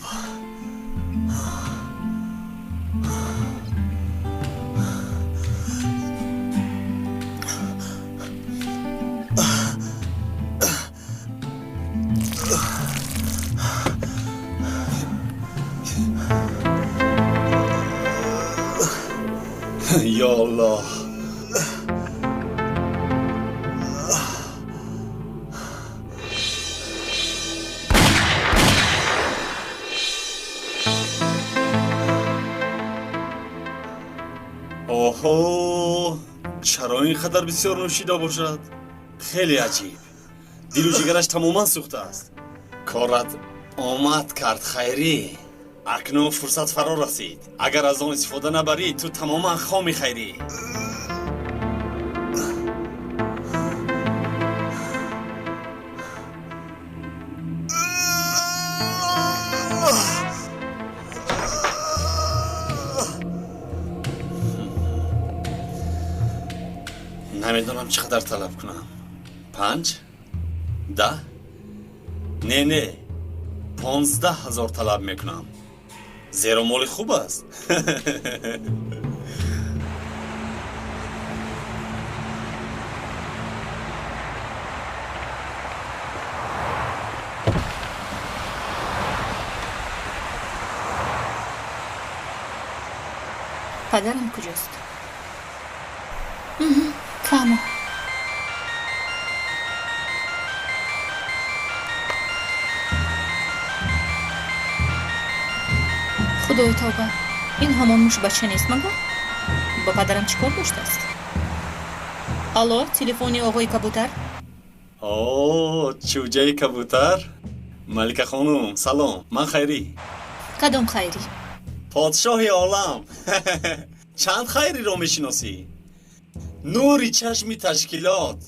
O: یا الله. اوهو، چرا اینقدر بسیار نوشیده باشد؟ خیلی عجیب. دل و جگرش تماما سوخته است. کارت آمد کرد خیری. اکنون فرصت فرا رسید. اگر از آن استفاده نبری تو تماما خامی خیری. نمیدونم چقدر طلب کنم. 5 10 نه 15,000 طلب میکنم. زیرا مال خوب است.
C: پدرم کجاست؟ فهمم. худои тоба, ин ҳамон мушбача нест магар? ба падарам чӣ кор доштааст? алло, телефони оғои кабутар?
Q: о, чӯҷаи кабутар? малика хонум, салом, ман Хайрӣ.
C: кадом Хайрӣ?
Q: подшоҳи олам. чанд Хайриро мешиносӣ? нури чашми ташкилот.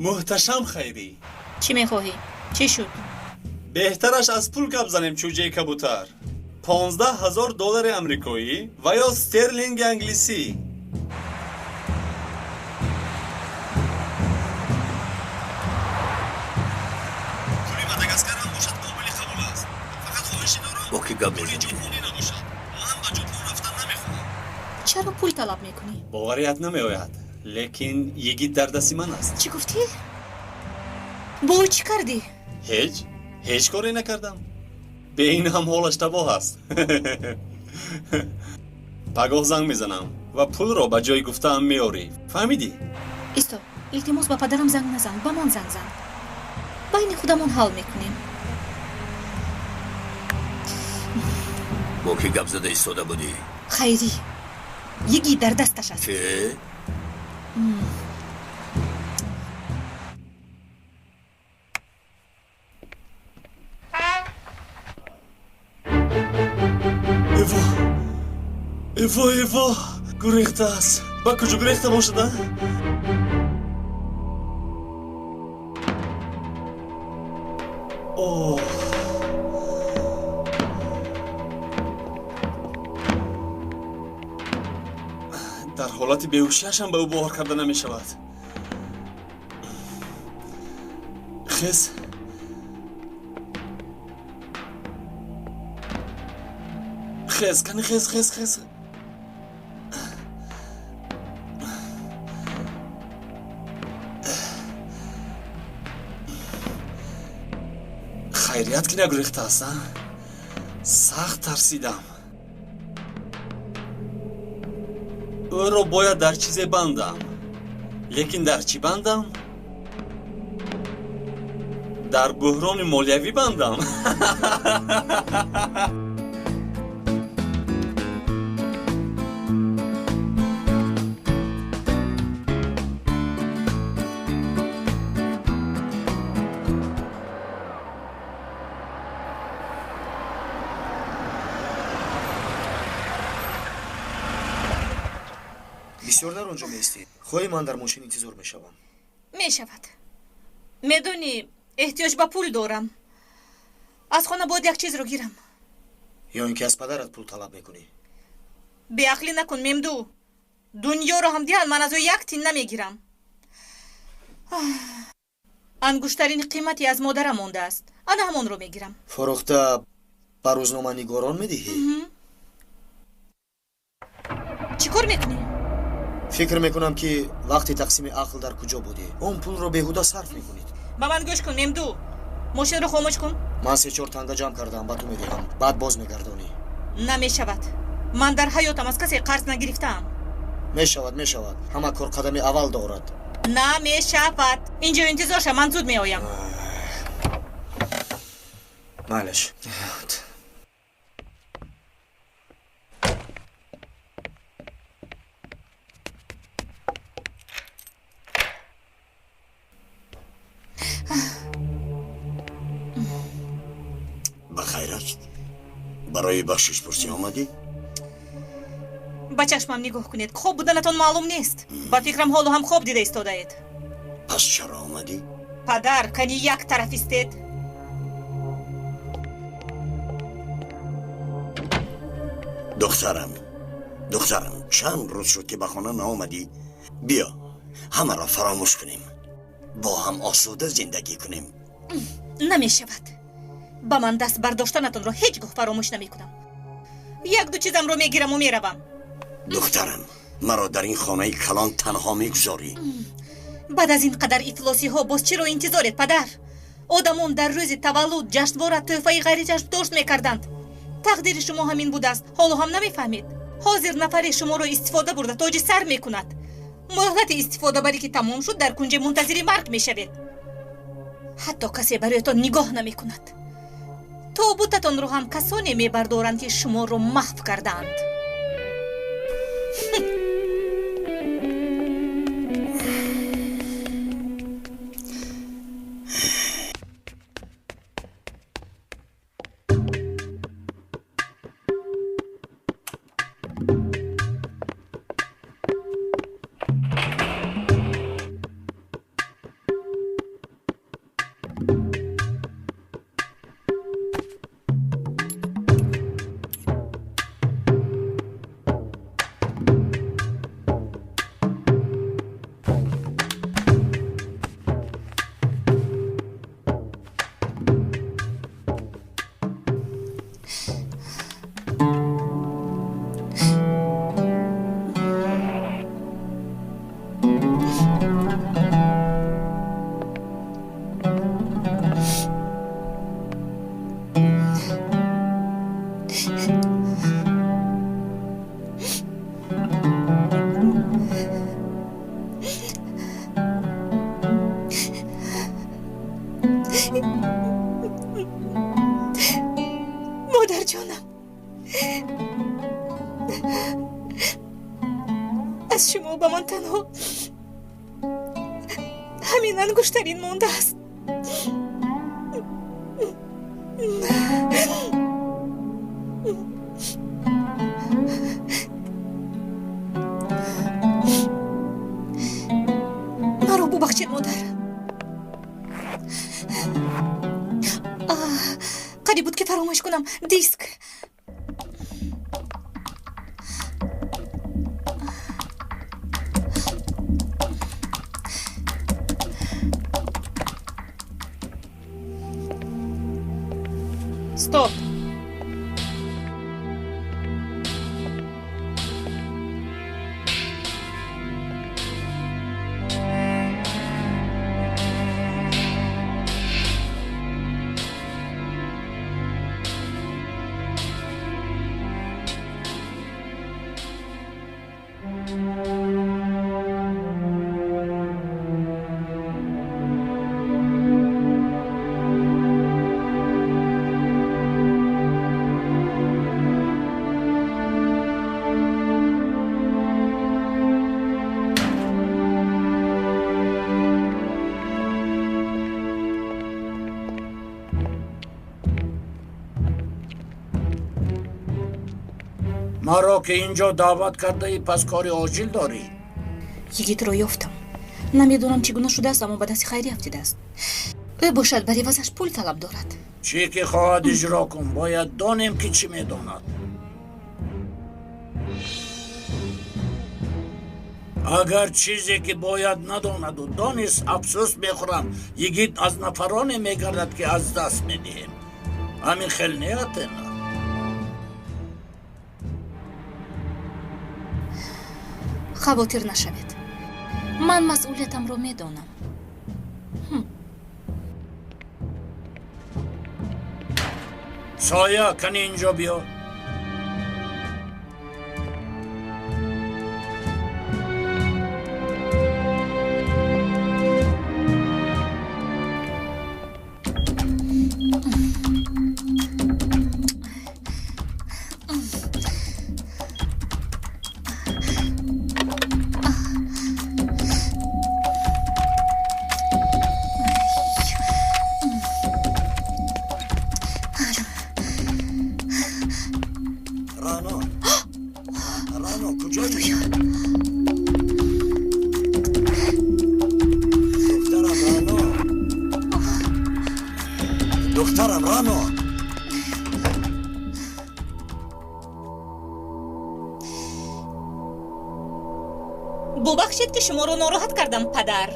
Q: муҳташам Хайрӣ.
C: чӣ мехоҳӣ? чӣ шуд?
Q: беҳтараш аз пул гап занем, чӯҷаи кабутар. $15,000 амрикоӣ ва ё стерлинги англисӣ.
N: пули мадагаскарам бошад, қобили қабул аст. фақат хоҳиши дорам, бо ки гап мезанӣ? набошад. ман ба ҷопон рафтан намехоҳам.
C: чаро пул талаб мекунӣ?
Q: боварият намеояд, лекин йигит дар дасти ман аст.
C: чӣ гуфтӣ? бо ӯ чӣ кардӣ?
Q: ҳеҷ коре накардам. бе ин ҳам ҳолаш табоҳ аст. пагоҳ занг мезанам ва пулро ба ҷои гуфтаам меорӣ. фаҳмидӣ?
C: исто, илтимос ба падарам занг назан, ба ман занг зан. байни худамон ҳал мекунем.
N: бо ки гап зада истода будӣ?
C: Хайрӣ, йигит дар дасташ аст.
N: чӣ?
Q: эво гурехтааст. ба куҷо гурехта бошада? дар ҳолати беҳушиашам ба ӯ бовар карда намешавад. хез кани хез. хайрият ки нагурехтааст. сахт тарсидам. ӯро бояд дар чизе бандам. лекин дар чӣ бандам? дар буҳрони молиявӣ бандам.
J: бисёр дар он ҷо меистӣ. хоҳӣ ман дар мошин интизор мешавам?
C: мешавад. медонӣ, эҳтиёҷ ба пул дорам. аз хона бояд як чизро гирам.
J: ё ин ки аз падарат пул талаб мекунӣ?
C: беақлӣ накун мемду. дуньёро ҳам диҳад, ман аз ӯ як тин намегирам. ангуштарини қимати аз модарам мондааст. ана ҳамонро мегирам.
J: фурӯхта ба рӯзноманигорон медиҳӣ?
C: чӣ кор мекунӣ?
J: фикр мекунам ки вақти тақсими ақл дар куҷо будӣ. он пулро беҳуда сарф мекунид.
C: ба ман гӯш кун мемду. мошинро хомӯш кун.
J: ман 3-4 танга ҷамъ кардам, ба ту медиҳам. баъд боз мегардонӣ.
C: намешавад. ман дар ҳаётам аз касе қарз нагирифтаам.
J: мешавад. ҳама кор қадами аввал дорад.
C: намешавад. инҷо интизор ша, ман зуд меоям.
J: майлаш.
N: бахайр аст. барои бахшишпурсӣ омадӣ?
C: ба чашмам нигоҳ кунед. хоб буданатон маълум нест. ба фикрам ҳоло ҳам хоб дида истодаед.
N: пас чаро омадӣ?
C: падар, кани як тарафистед.
N: духтарам, чанд рӯз шуд ки ба хона наомадӣ? биё, ҳамаро фаромӯш кунем. бо ҳам осуда зиндагӣ кунем.
C: намешавад. ба ман даст бардоштанатонро ҳеҷ гоҳ фаромӯш намекунам. як-ду чизамро мегираму меравам.
N: духтарам, маро дар ин хонаи калон танҳо мегузорӣ?
C: баъд аз ин қадар ифлосиҳо боз чиро интизоред, падар? одамон дар рӯзи таваллуд ҷашнвора тӯҳфаи ғайриҷашндошт мекарданд. тақдири шумо ҳамин будааст. ҳоло ҳам намефаҳмед? ҳозир нафаре шуморо истифода бурда тоҷи сар мекунад. муҳлати истифодабарӣ ки тамом шуд, дар кунҷи мунтазири марг мешавед. ҳатто касе бароятон нигоҳ намекунад. тобутатон ро ҳам касоне мебардоранд ки шуморо маҳв кардаанд. مادرجانم، از شما به من تنها همین انگشترین مانده است. مرا ببخشید مادر. قریب بود که فراموش کنم. دیسک. Стоп!
D: ما را که اینجا دعوت کرده ای پس کاری عاجل داری؟
C: یگیت رو یافتم. نمیدونم چگونه شده است اما به دست خیری افتیده است. او باشد برای واسش پول طلب دارد.
D: چی که خواهد اجرا کن، باید دانیم که چی میداند. اگر چیزی که باید نداند و دانست افسوس میخورم. یگیت از نفرانی میگردد که از دست میدهیم. همین خیلی نیت نه.
C: خواطر نشوید. من مسئولیتم رو میدانم.
D: سایه کنی اینجا بیا. دخترم رانو.
C: ببخشید که شما رو ناراحت کردم پدر.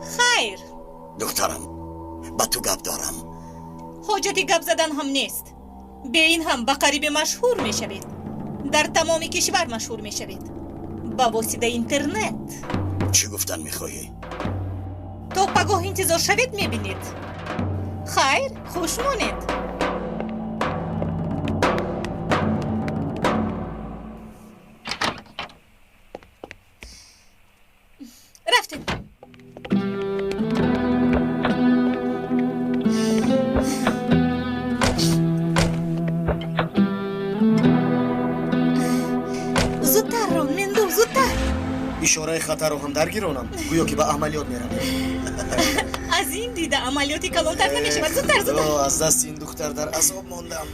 C: خیر.
D: دخترم با تو گپ دارم.
C: حاجتی گپ زدن هم نیست. به این هم به قریب مشهور می شوید. در تمام کشور مشهور می شوید. با واسطه اینترنت.
D: چی گفتن میخواهی؟
C: تا پگاه انتظار شوید می بینید. خیر، خوش مانید. رفتیم.
J: خطر هم درگیرانم گویا که به عملیات میرم.
C: از این دیده عملیاتی کلانتر نمیشه و زودتر
J: از دست این دختر در عذاب ماندم.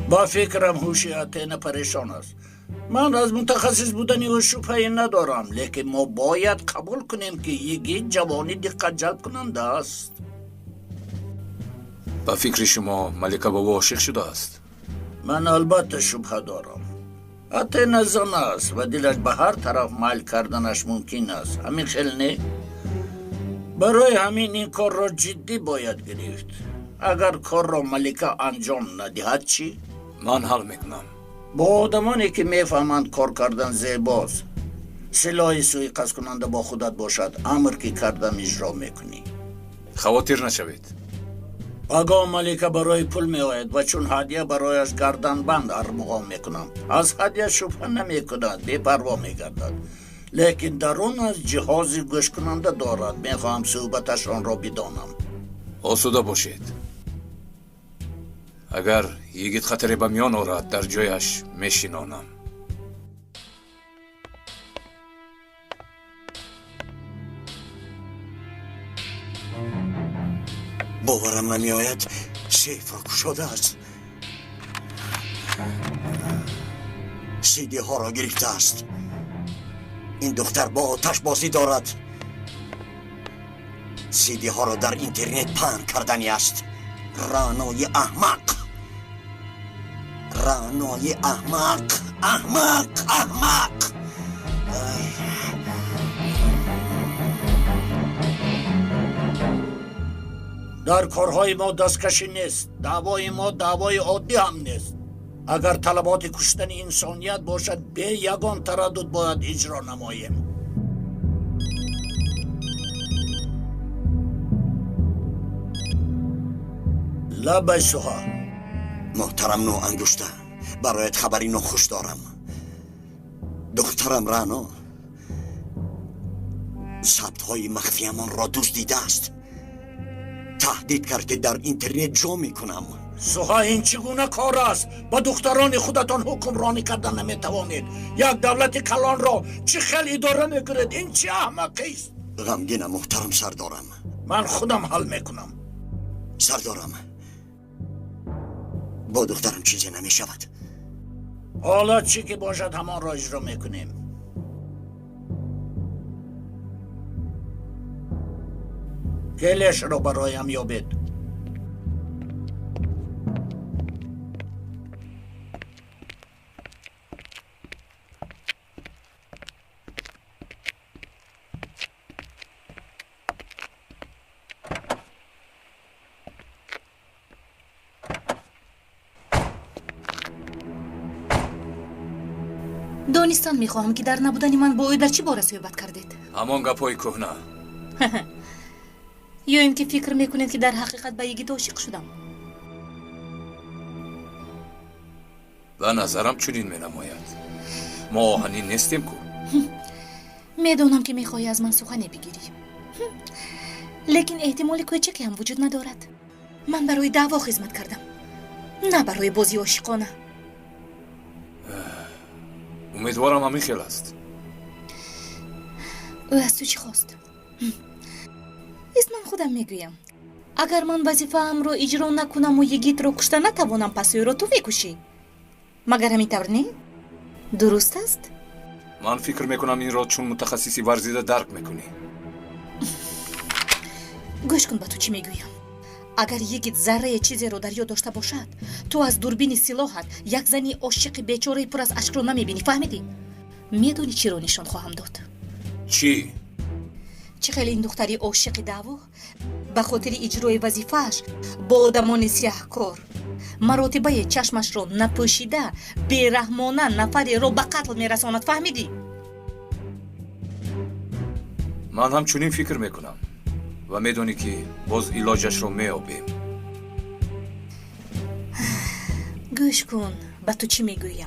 D: با فکرم هوشیت نه پریشان است. من از متخصص بودنی و شبهه ندارم، لیکن ما باید قبول کنیم که یک جوانی دقت جلب کننده است.
E: با فکر شما ملکه بابا عاشق شده است؟
D: من البته شبهه دارم. اتنا زن است و دلش به هر طرف مایل کردنش ممکن است. همین خیلی نه؟ برای همین این کار را جدی باید گرفت. اگر کار را ملکه انجام ندهد چی؟
E: من حل میکنم.
D: با آدمانی که میفهمند کار کردن زیباست، سلاح سوء کننده با خودت باشد، امر که کردم اجرا میکنی.
E: خواطر نشوید.
D: اگه ملکه برای پول می آید و چون هدیه برایش گردن بند ارمغان میکنم، از هدیه شبه نمی کند، بی پروا می گردد. لیکن درون از جهاز گوش کننده دارد. میخواهم صحبتش آن را بدانم.
E: آسوده باشید. اگر یگید خطری به میان آورد در جایش میشینانم.
J: باورم نمی آید سیف را گشاده است. سیدی ها را گرفته است. این دختر با آتش بازی دارد. سیدی ها را در اینترنت پهن کردنی است. رانای احمق، رانای احمق، احمق، احمق.
D: در کارهای ما دستکشی نیست. دعوای ما دعوای عادی هم نیست. اگر طلبات کشتن انسانیت باشد، به یگان تردد باید اجرا نماییم. لبای سوها.
J: محترم نو انگشته، برایت خبری ناخوش دارم. دخترم رانا ثبت های مخفی من را دزدیده است. تهدید کرد که در اینترنت جا میکنم.
D: سوها، این چگونه کار است؟ با دختران خودتان حکمرانی کردن نمیتوانید. یک دولت کلان را چه خیلی اداره میکنید؟ این چه احمقی است؟
J: غمگینم محترم سردارم.
D: من خودم حل میکنم.
J: سردارم، با دخترم چیزی نمیشود.
D: حالا چی که باشد همان را اجرا میکنیم. گلش را برایم یابید.
C: دانستان میخواهم که در نبودن من با او در چی باره صحبت کردید؟
E: همان گپای کهنه.
C: یا این که فکر میکنید که در حقیقت به یگید عاشق شدم؟
E: به نظرم چنین مینماید. ما آهنین نیستیم کو.
C: میدانم که میخواهی از من سخنی بگیری، لیکن احتمال کوچکی هم وجود ندارد. من برای دعوا خدمت کردم، نه برای بازی عاشقانه.
E: امیدوارم همین خیل است.
C: او از تو چی خواست؟ است من خودم میگویم اگر من وظیفه ام رو اجرا نکنم و یگید رو کشته نتوانم، پس او رو تو میکشی. مگر همین طور نه؟ درست است؟
E: من فکر میکنم این را چون متخصصی ورزیده درک میکنی.
C: گوش کن به تو چی میگویم. اگر یگید ذره چیزی رو در یاد داشته باشد، تو از دوربین سلاحت یک زنی عاشق بیچاره پر از اشک رو نمیبینی. فهمیدی؟ میدونی چی رو نشان خواهم داد؟
E: چی؟
C: چه خیلی این دختری عاشق دعوا به خاطر اجرای وظیفه‌اش با آدمان سیاهکار مراتبه چشمش رو نپوشیده بیرحمانه نفری رو به قتل میرساند. فهمیدی؟
E: من هم چنین فکر میکنم و میدونی که باز علاجش رو میابیم.
C: گوش کن به تو چی میگویم.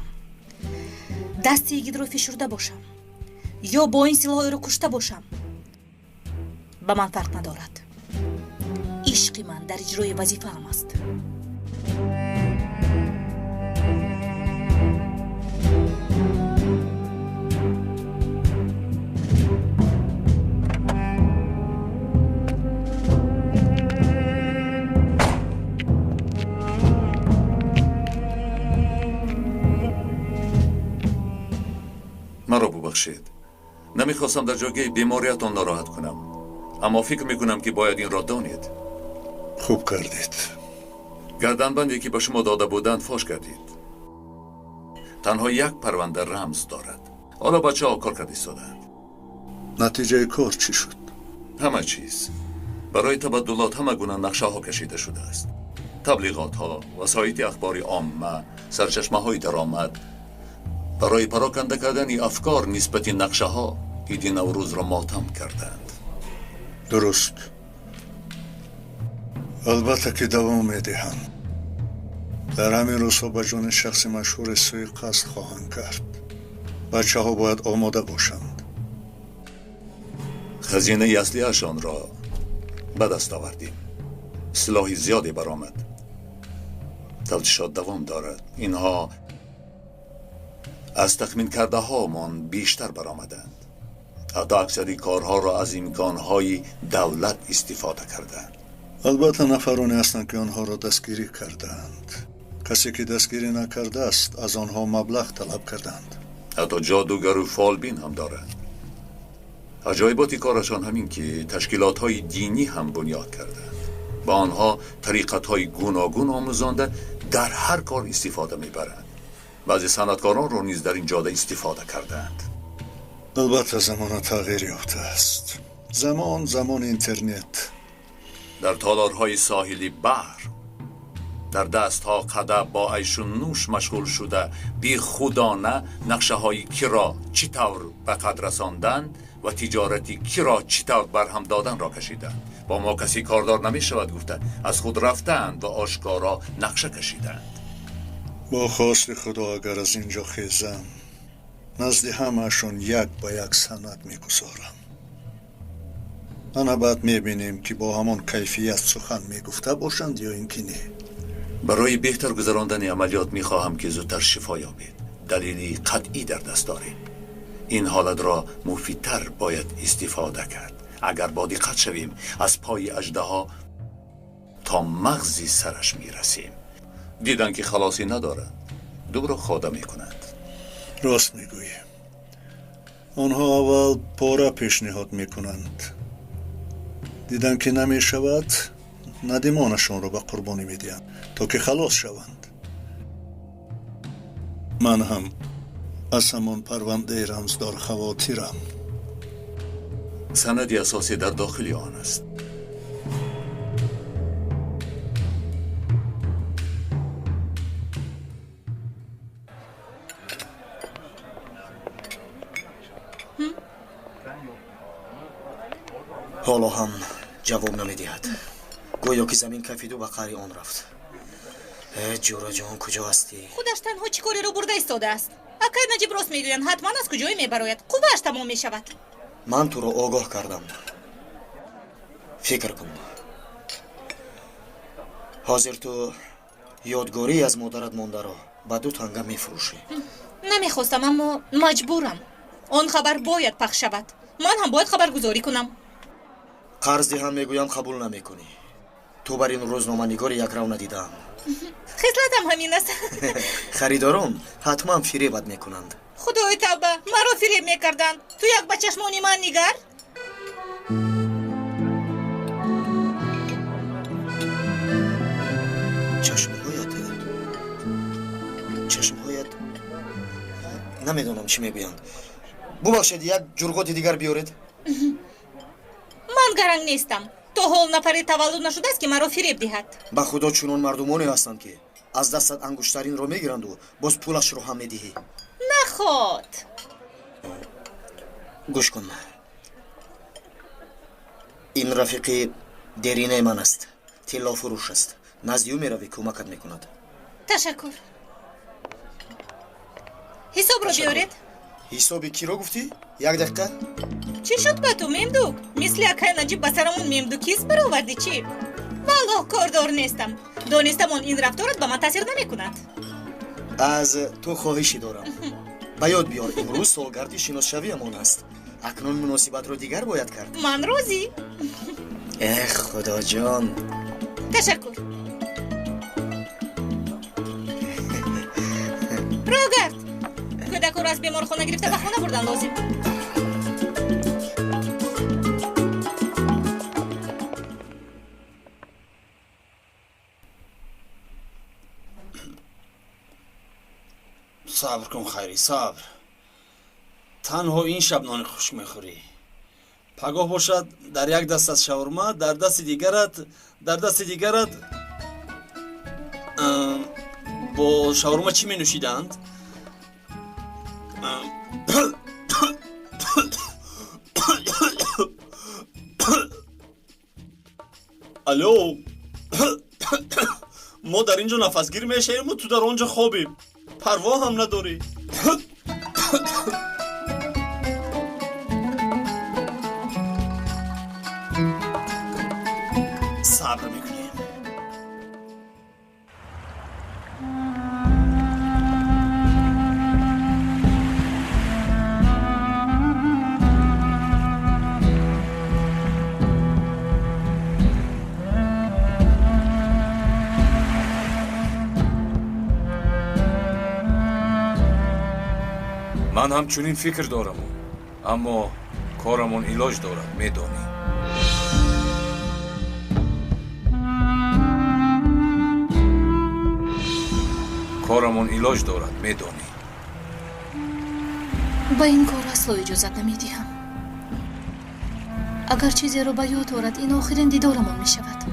C: دست یگید رو فشرده باشم یا با این سلاح رو کشته باشم، به من فرق ندارد. عشق من در اجرای وظیفه هم است.
B: ببخشید. نمیخواستم در جای بیماریتان ناراحت کنم. اما فکر میکنم که باید این را دانید.
P: خوب کردید.
B: گردنبندی که به شما داده بودند فاش کردید. تنها یک پرونده رمز دارد. حالا بچه ها کار کردی سادند.
P: نتیجه کار چی شد؟
B: همه چیز. برای تبدلات همه گونه نقشه ها کشیده شده است. تبلیغات ها، وسایط اخباری عامه، سرچشمه های درآمد. برای پراکنده کردن افکار نسبت نقشه ها عید نوروز را ماتم کردند.
P: درست. البته که دوام میدهم. در همین روزها به جان شخص مشهور سوی قصد خواهند کرد. بچه ها باید آماده باشند.
B: خزینه اصلیشان را به دست آوردیم. سلاح زیادی برآمد. تفتیشات دوام دارد. اینها از تخمین کرده هامان بیشتر برآمدند. حتی اکثری کارها را از امکانهای دولت استفاده کردند.
P: البته نفرانی هستند که آنها را دستگیری کردند. کسی که دستگیری نکرده است از آنها مبلغ طلب کردند.
B: حتی جادوگر و فالبین هم دارند. عجایبات کارشان همین که تشکیلات های دینی هم بنیاد کردند. با آنها طریقت های گوناگون آموزانده در هر کار استفاده میبرند. بعضی صنعتکاران را نیز در این جاده استفاده کردند.
P: البته زمان تغییر یافته است. زمان اینترنت.
B: در تالارهای ساحلی بحر در دست ها قده با عیش و نوش مشغول شده بی خودانه نقشه های کی را چطور به قد رساندن و تجارتی کی را چطور برهم دادن را کشیدند. با ما کسی کاردار نمی شود گفته. از خود رفتند و آشکارا نقشه کشیدند.
P: با خواست خدا اگر از اینجا خیزم نزد همه‌شون یک با یک سند میگذارم. آنها بعد میبینیم که با همان کیفیت سخن میگفته باشند یا اینکه نه.
B: برای بهتر گذراندن عملیات میخواهم که زودتر شفا یابید. دلیلی قطعی در دست داریم. این حالت را مفیدتر باید استفاده کرد. اگر با دقت شویم از پای اژدها تا مغزی سرش میرسیم. دیدن که خلاصی ندارند. دوباره خواده میکنند.
P: راست میگویی. آنها اول پاره پیشنهاد میکنند. دیدن که نمیشود ندیمانشون رو به قربانی میدهند تا که خلاص شوند. من هم از همان پرونده رمزدار خواطرم.
B: سندی اساسی در داخل آن است.
J: حالا هم جواب نمیدهد. گویا که زمین کفید و به قعر آن رفت. جورا جان کجا هستی؟
C: خودش تنها چی کاری رو برده ایستاده است. اگر نجیب راست میگویند حتما از کجایی میبراید. قوهش تمام میشود.
J: من تو را آگاه کردم. فکر کن. حاضر تو یادگاری از مادرت مانده را به 2 تنگه میفروشی.
C: نمیخواستم اما مجبورم. آن خبر باید پخش شود. من هم باید خبرگزاری کنم.
J: قرض دهم میگویم قبول نمیکنی. تو بر این روزنامه نگار یک رو ندیدم.
C: خصلتم همین است.
J: خریداران حتما فریبت میکنند.
C: خدای توبه، مرا فریب میکردند. تو یک به چشمانی من نگر.
J: چشمهایت نمیدونم چی میگویند. ببخشید یک جرگات دیگر بیارید.
C: من گرنگ نیستم. تو حال نفری تولد نشده است که مرا فریب دهد.
J: به خدا چنان مردمانی هستند که از دستت انگشترین رو میگیرند و باز پولش رو هم میدهی.
C: نخواد.
J: گوش کن. این رفیق درینه من است. طلا فروش است. نزد او میروی کمکت میکند.
C: تشکر. حساب رو بیارید.
J: حسابی کی رو گفتی؟ یک دقیقه.
C: چی شد با تو ممدوک؟ مثل اکای نجیب بسرمون ممدوکیست برآوردی چی؟ والله کاردار نیستم. دانستم این رفتارت به من تاثیر نمیکند.
J: از تو خواهشی دارم. به یاد بیار امروز سالگرد شناسشوی من است. اکنون مناسبت رو دیگر باید کرد.
C: من راضی.
J: خدا جان.
C: تشکر. روگرد کودک رو از بیمار خونه گرفته به خونه بردن لازم.
E: صبر کن خیری، صبر. تنها این شب نان خشک میخوری. پگاه باشد در یک دست از شاورما، در دست دیگرت با شاورما چی می نوشیدند؟ الو ما در اینجا نفسگیر میشیم و تو در آنجا خوابیم. پروا هم نداری. صبر میکنیم. من همچنین فکر دارم، اما کارمون علاج دارد، میدانی. کارمون علاج دارد، میدانی.
C: با این کار اصلا اجازت نمیدیم. اگر چیزی رو به یاد آورد این آخرین دیدارمون میشود.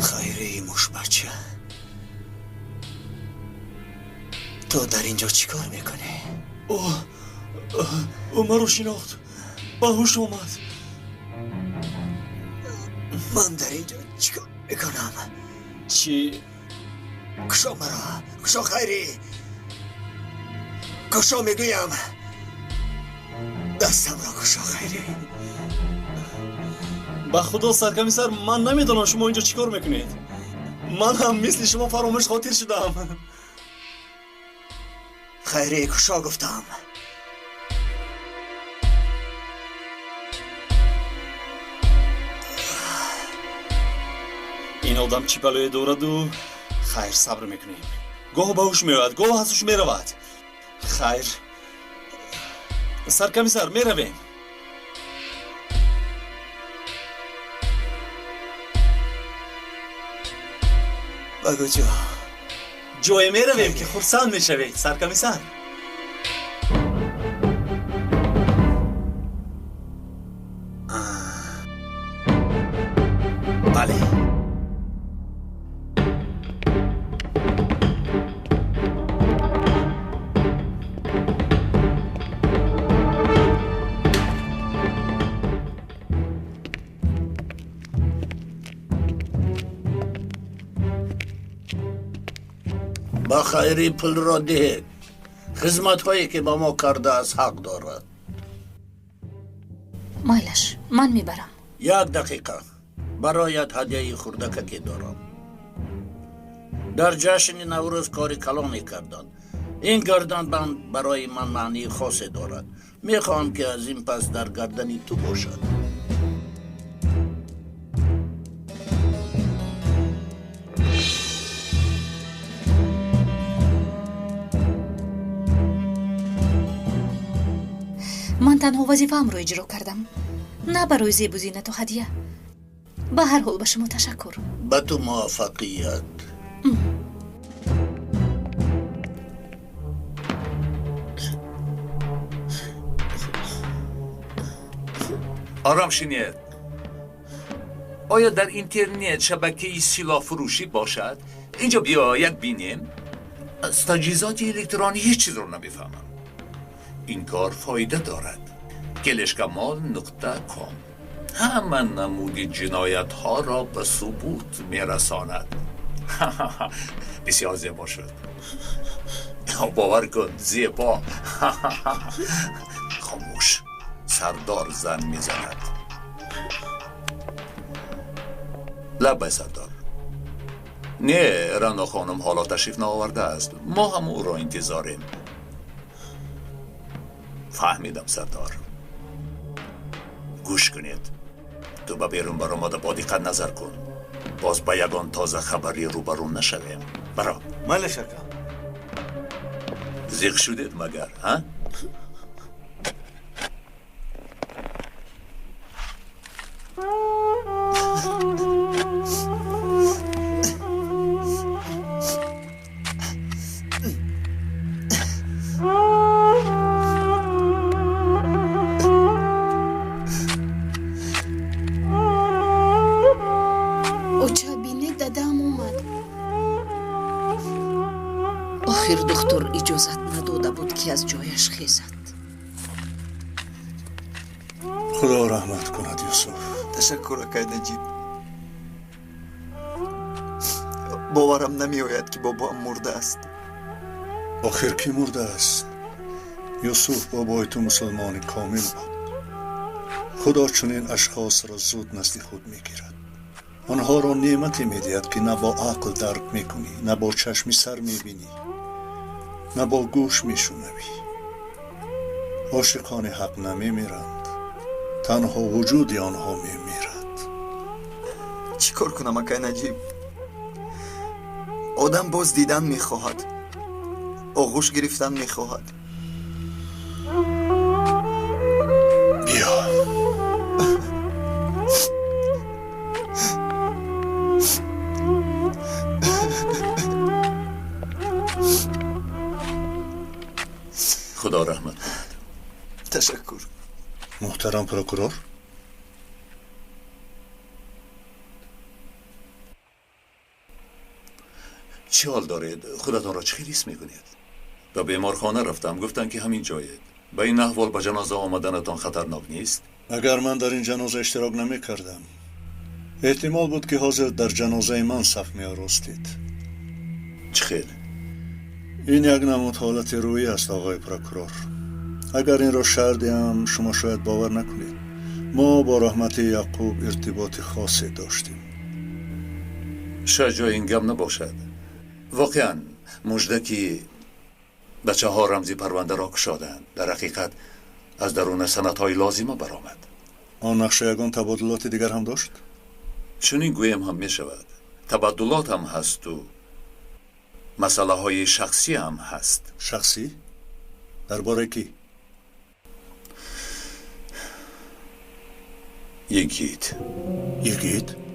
J: خیری موش بچه، تو در اینجا چی کار میکنی؟
E: او مرا شناخت، به هوش آمد.
J: من در اینجا چی کار میکنم؟
E: چی؟
J: کشا مرا، کشا خیری، کشا میگویم، دستم را کشا خیری.
E: به خدا سرکمیسر، من نمیدونم شما اینجا چیکار میکنید. من هم مثل شما فراموش خاطر شدم.
J: خیری کشا گفتم.
E: این آدم چی بلایی دارد و خیر صبر میکنیم. گاه به هوش میاد، گاه از هوش میرود. خیر سرکمیسر میرویم.
J: بگو جا.
E: جای میرویم که خرسند میشوید سرکمیسر.
J: بله.
D: با خیری پول را دهید. خدمت هایی که با ما کرده از حق دارد.
C: مایلش من میبرم.
D: 1 دقیقه برایت هدیه خردککی دارم. در جشن نوروز کاری کلانی کردن. این گردن بند برای من معنی خاصی دارد. میخواهم که از این پس در گردنی تو باشد.
C: من تنها وظیفه‌ام رو اجرا کردم، نه برای زیب و زینت و هدیه. به هر حال به شما تشکر.
D: به تو موفقیت.
B: آرام شینید. آیا در اینترنت شبکه سلاح فروشی باشد؟ اینجا بیاید بینیم. از تجهیزات الکترونیکی هیچ چیز رو نمیفهمم. این کار فایده دارد. گلشکمال.com همه نمود جنایت ها را به ثبوت میرساند. بسیار زیبا شد. باور کن زیبا. خاموش، سردار زن میزند. لبه سردار. نه، رنا خانم حالا تشریف نآورده است. ما هم او را انتظاریم. فهمیدم سردار. گوش کنید. تو به بیرون برآمده با دقت نظر کن. باز به یگان تازه خبری روبرو نشویم. برا.
I: مال شکم.
B: زیغ شدید مگر ها؟
G: آخر دکتر اجازت نداده بود که از جایش خیزد.
P: خدا رحمت کند یوسف.
O: تشکر اکای نجیب. باورم نمی آید که بابا مرده است.
P: آخر کی مرده است؟ یوسف بابای تو مسلمان کامل بود. خدا چنین اشخاص را زود نزد خود میگیرد. آنها را نعمتی میدهد که نه با عقل درک میکنی، نه با چشمی سر میبینی، نه با گوش میشنوی. عاشقان حق نمیمیرند، تنها وجود آنها میمیرد.
O: چی کار کنم اکای نجیب؟ آدم باز دیدن میخواهد، آغوش گرفتن میخواهد.
P: بیا.
B: خدا رحمت کند.
O: تشکر.
P: محترم پروکورور،
B: چه حال دارید؟ خودتان را چه حس میکنید؟ به بیمارخانه رفتم، گفتن که همین جایید. به این احوال به جنازه آمدنتان خطرناک نیست؟
P: اگر من در این جنازه اشتراک نمی کردم احتمال بود که حاضر در جنازه من صف می آرستید.
B: چه خیر؟
P: این یک نمود حالت روحی است آقای پروکورور. اگر این را شرح دهم شما شاید باور نکنید. ما با رحمت یعقوب ارتباط خاصی داشتیم.
B: شاید جای این گم نباشد. واقعا مژده که بچه ها رمزی پرونده را کشادند در حقیقت از درون سندهای لازمه برآمد.
P: آن نقشه یگان تبادلات دیگر هم داشت؟
B: چنین گویم هم می شود. تبادلات هم هست و مسئله های شخصی هم هست.
P: شخصی؟ درباره کی؟
B: یگید.
P: یگید؟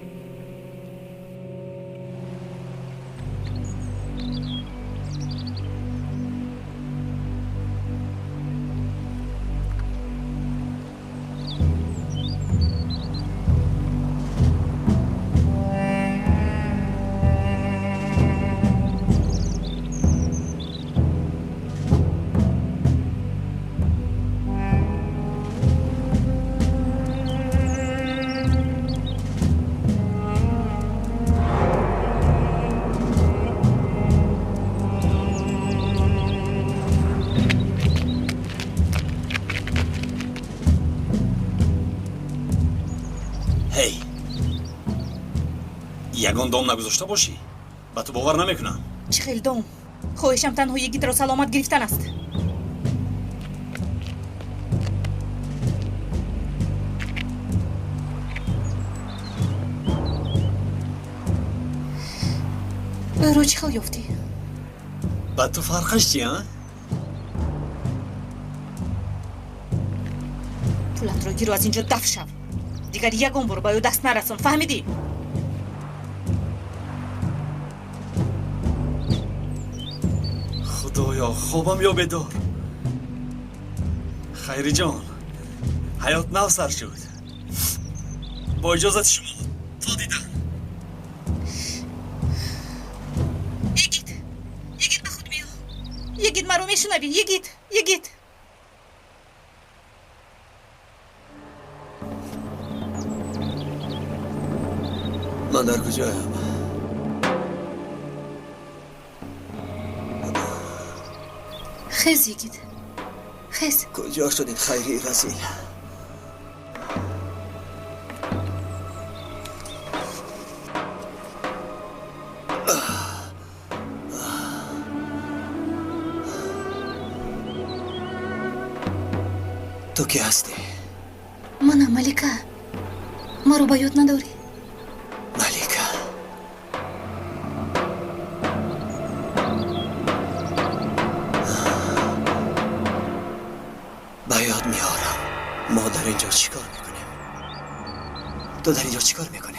R: یگان دام نگذاشته باشی؟ با تو باور نمیکنم.
C: چه خیلی دام؟ خواهشم تنها یگید را سلامت گرفتن است. رو چه خیلی یافتی؟
R: با تو فرقش چی ها؟
C: پولت را گیرو از اینجا دفع شو. دیگر یگان برو با دست نرسون، فهمیدی؟
R: خدایا خوابم یا بدار. خیری جان، حیات نو سر شد. با اجازت شما تا دیدن.
C: یگید به خود بیا. یگید مرا میشنوی؟ یگید
J: من در کجایم؟
C: خیز یگید خیز.
J: کجا شدید خیری رسیل؟ تو کی هستی؟
C: منم ملکه. ما رو با یاد نداری؟
J: ملکه با یاد میارم. ما در اینجا چیکار میکنیم؟ تو در اینجا چیکار میکنی؟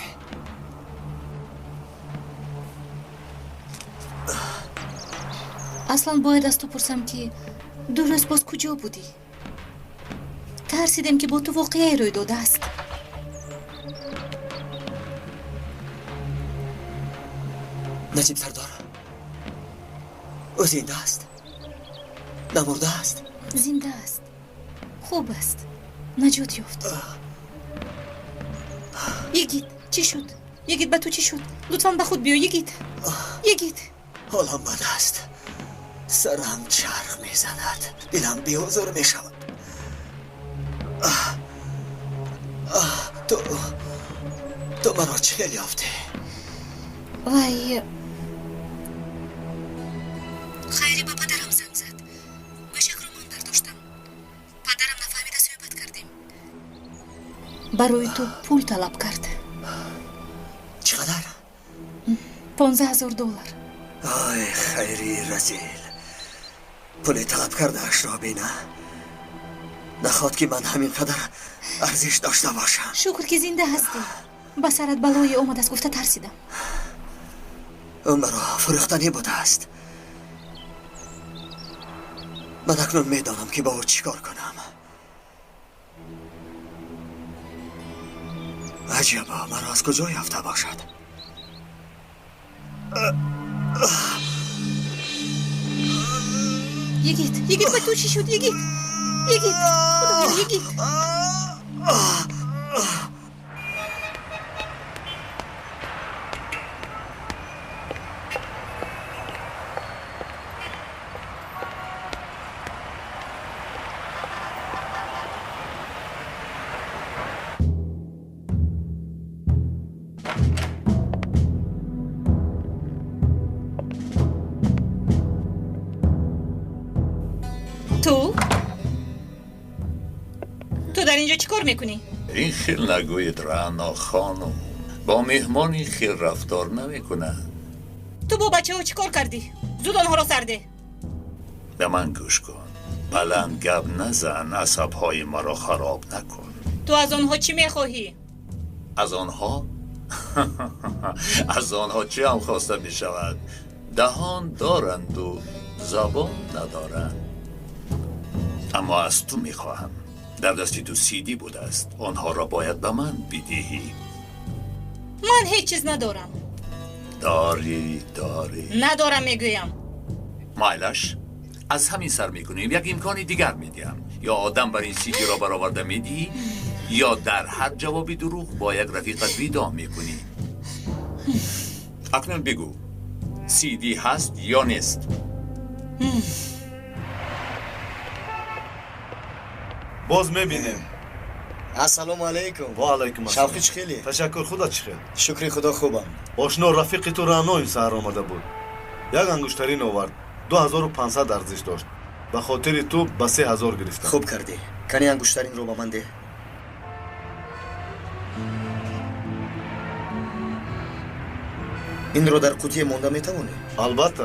C: اصلا باید از تو پرسم که دو روز باز کجا بودی؟ ترسیدم که با تو واقعی روی داده است.
J: نجیب سردار او زنده است؟ نمرده است؟
C: زنده است. خوب است. نجات یافت. یگید چی شد؟ یگید به تو چی شد؟ لطفاً به خود بیا یگید. یگید
J: حالم بد است. سرم چرخ میزند. دلم بی‌حضور میشود. تو مرا چه یافتی؟
C: وای خیری با پدرم زنگ زد. بشک رو من برداشتم. پدرم نفهمیده صحبت کردیم. برای تو پول طلب کرد.
J: چقدر؟
C: $15,000.
J: آی خیری رزیل. پول طلب کرده اش را بینه. نخواد که من همین قدر ارزش داشته باشم.
C: شکر که زنده هستی. با سرت بلای اومد از گفته ترسیدم.
J: اون مرا فروختنی بوده است. من اکنون میدانم که با او چیکار کنم. عجبا مرا از کجا یافته باشد؟
C: یگید به تو چی شد یگید؟ یگید خدایا یگید. تو در اینجا چی کار میکنی؟
B: این خیل نگوید رعنا خانم. با مهمانی خیل رفتار نمیکنه.
C: تو با بچه ها چی کار کردی؟ زود آنها را سرده.
B: به من گوش کن. بلند گپ نزن. عصبهای مرا خراب نکن.
C: تو از آنها چی میخواهی؟
B: از آنها؟ از آنها چی هم خواسته می شود؟ دهان دارند و زبان ندارند. اما از تو میخواهم. در دستی تو CD بوده است. آنها را باید به من بدهی.
C: من هیچ چیز ندارم.
B: داری
C: ندارم میگویم.
B: مایلش از همین سر میکنیم. یک امکانی دیگر میدیم. یا آدم بر این CD را برآورده میدی یا در هر جوابی دروغ با یک رفیقت ویدا میکنی. اکنون بگو CD هست یا نیست؟
I: باز میبینیم.
J: السلام علیکم.
I: و علیکم السلام.
J: شوقی چه خیلی؟
I: تشکر. خدا چه خیلی؟
J: شکر خدا خوبم.
I: آشنا رفیقی تو رعنا این سهر آمده بود. یک انگشترین آورد. 2500 ارزش داشت. به خاطر تو به 3000 گرفتم.
J: خوب کردی. کنی انگشترین رو به من ده. این رو در قوطی مونده میتوانی؟
I: البته.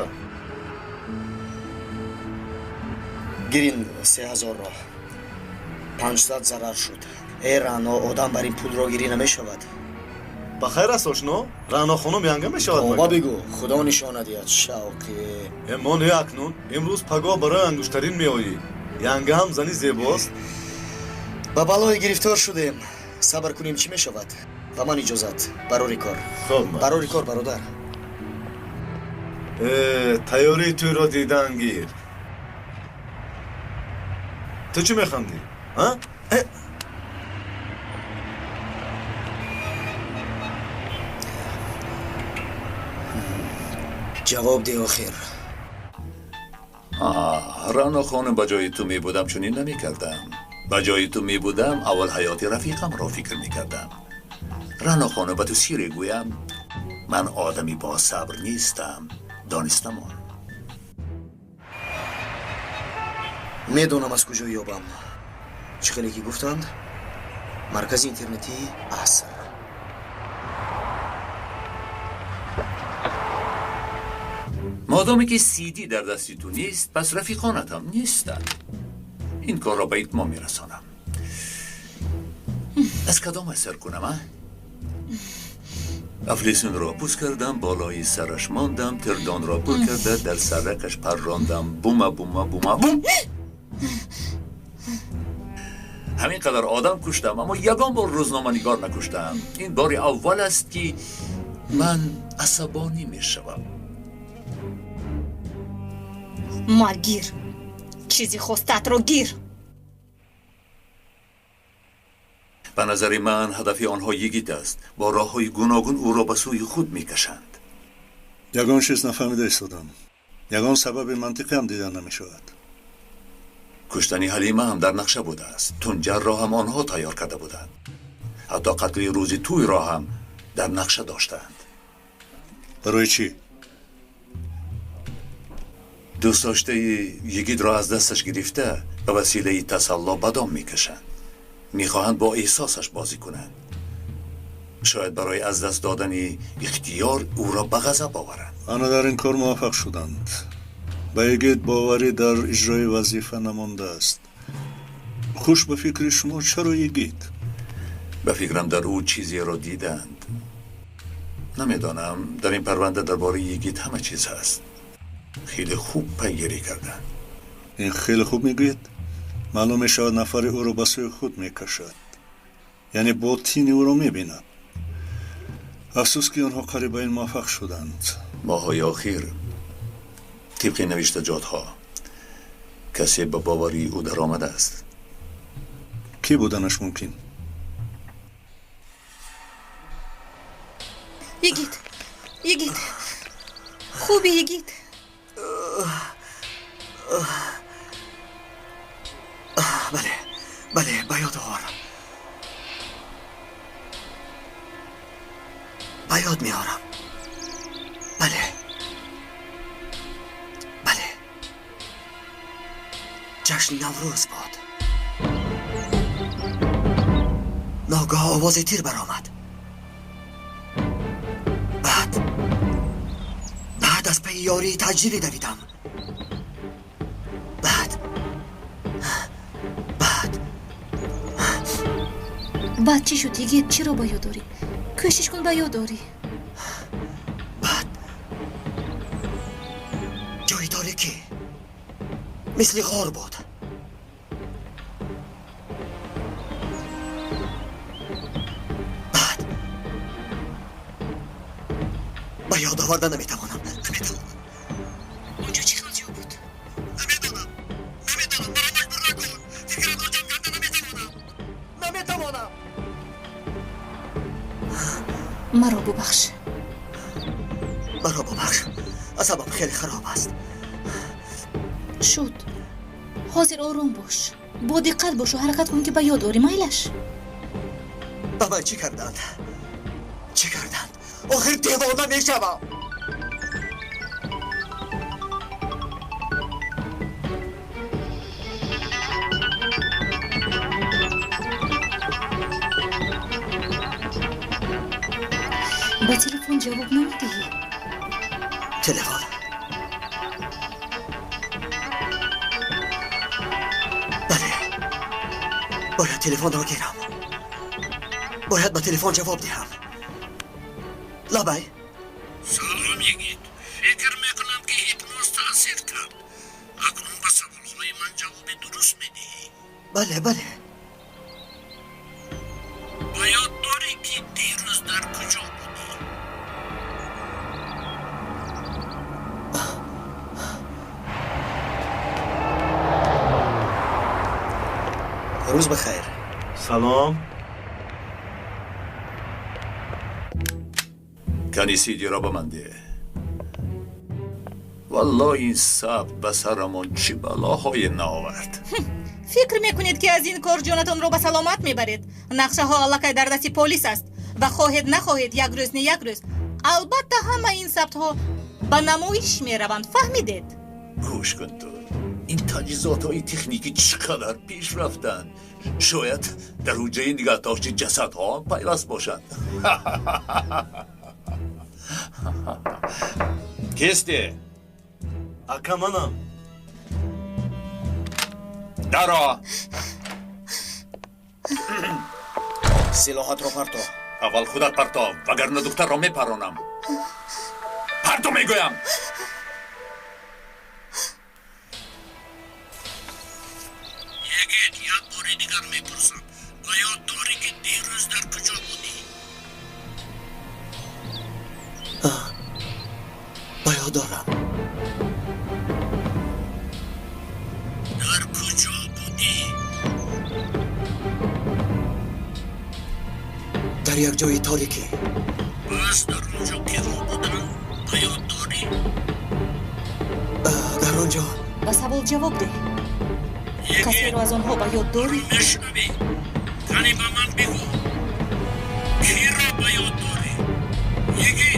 J: گیرین 3000 را. 500 ضرر شد. ای رعنا آدم بر این پول را گیری نمیشود.
I: بخیر است آشنا؟ رعنا خانم ینگه میشود
J: بابا بگو خدا نشانه دید. شوقی
I: اما نه اکنون. امروز پگاه برای انگشترین میایی. ینگه هم زنی زیباست.
J: با بلای گرفتار شدیم. صبر کنیم چی میشود. و من اجازت. برای کار.
I: خب
J: برای کار برادر.
I: تیاری توی را دیدن گیر. تو چی میخندی؟ ها؟
J: جواب دی آخر.
B: رانا خانم با جای تو می بودم چنین نمی کردم. با جای تو می بودم اول حیات رفیقم را فکر می کردم. رانا خانم با تو سیری گویم من آدمی با صبر نیستم. دانستم آن.
J: میدونم از کجا یابم. چه خیلی که گفتند؟ مرکز اینترنتی عصر.
B: مادامی که CD در دستی تو نیست پس رفیقانت هم نیستن. این کار را به اتمام میرسانم. از کدام اثر کنم؟ افلیسون را پوست کردم، بالای سرش ماندم، تردان را پر کرده در سرکش پراندم. بوم بوم بوم بوم. همین قدر آدم کشتم اما یگان بار روزنامه نگار نکشتم. این بار اول است که من عصبانی می شوم.
C: مارگیر چیزی خواستت رو گیر.
B: به نظر من هدف آنها یگیت است. با راه های گوناگون او را به سوی خود می کشند.
P: یگان چیز نفهمیده ایستادم. یگان سبب منطقی هم دیدن نمی شود.
B: کشتنی حلیمه هم در نقشه بوده است. تنجر را هم آنها تیار کرده بودند. حتی قتل روزی توی را هم در نقشه داشتند.
P: برای چی؟
B: دوست داشته یگید را از دستش گرفته به وسیله تسلا بدام میکشند. میخواهند با احساسش بازی کنند. شاید برای از دست دادن اختیار او را به غضب آورند.
P: آنها در این کار موفق شدند. به یگید باوری در اجرای وظیفه نمانده است. خوش به فکر شما چرا یگید؟
B: به فکرم در او چیزی را دیدند. نمیدانم. در این پرونده درباره یگید همه چیز هست. خیلی خوب پیگیری کردن.
P: این خیلی خوب میگوید؟ معلوم شود نفر او را به سوی خود میکشد. یعنی باطین او را میبیند. افسوس که آنها قریب این موفق شدند.
B: ماهای آخر طبق نوشتجات ها کسی به باوری او در آمده است.
P: کی بودنش ممکن؟
C: یگید خوبی یگید.
J: بله به یاد آورم. به یاد میارم. بله جشن نوروز بود. ناگاه آواز تیر برآمد. بعد از پی یاری تجری دویدم.
C: بعد چی شد یگید؟ چی رو با یاد داری؟ کشش کن با یاد داری.
J: جای تاریکی مثل غار بود. بعد به یاد آوردن نمیتوانم.
C: اونجا چی خاطی بود؟
J: نمیتوانم.
C: مرا ببخش.
J: عصبم خیلی خراب است.
C: شد. حاضر آروم باش. با دقت باش و حرکت کن که به یاد آری مایلش.
J: به من چی کردند؟ آخر دیوانه میشوم.
C: با تلفن جواب نمیدی؟
J: تلفن باید تلفن را گیرم. باید به تلفن جواب دهم. لابای
D: سلام یگید. فکر میکنم که هیپنوز تاثیر کرد. اکنون به سوالهای من جواب درست میدهی.
J: بله
D: باید داری که دیروز در کجا بودی؟
J: روز بخیر.
I: سلام.
B: کنی CD را به من ده. والله این صبر به سرمان چی بلاهای نآورد.
C: فکر میکنید که از این کار جانتان رو به سلامت میبرید؟ نقشه ها allakay در دست پلیس است و خواهید نخواهید یک روز نه یک روز البته همه این ثبت ها به نمایش میروند. فهمیدید؟
B: گوش کن تو، این تجهیزات های تکنیکی چقدر پیش رفتن. شاید در حجره نگهداشت جسد ها هم پیوست باشند. کیستی؟
I: اکا منم.
B: درا
D: سلاحات رو پرتو.
B: اول خودت پرتو وگرنه دکتر را میپرانم. پرتو میگویم.
D: یک باری دیگر میپرسم آیا داری که دیروز در کجا بودی؟
J: باید دارم.
D: در کجا بودی؟
J: در یک جای تاریکی.
D: بس در اونجا که رو بودن باید داری؟
J: در اونجا
C: به سوال جواب ده. کسی رو از آنها به یاد داری؟
D: نشنوی. تنی به من بگو کی را به یاد داری؟ یکی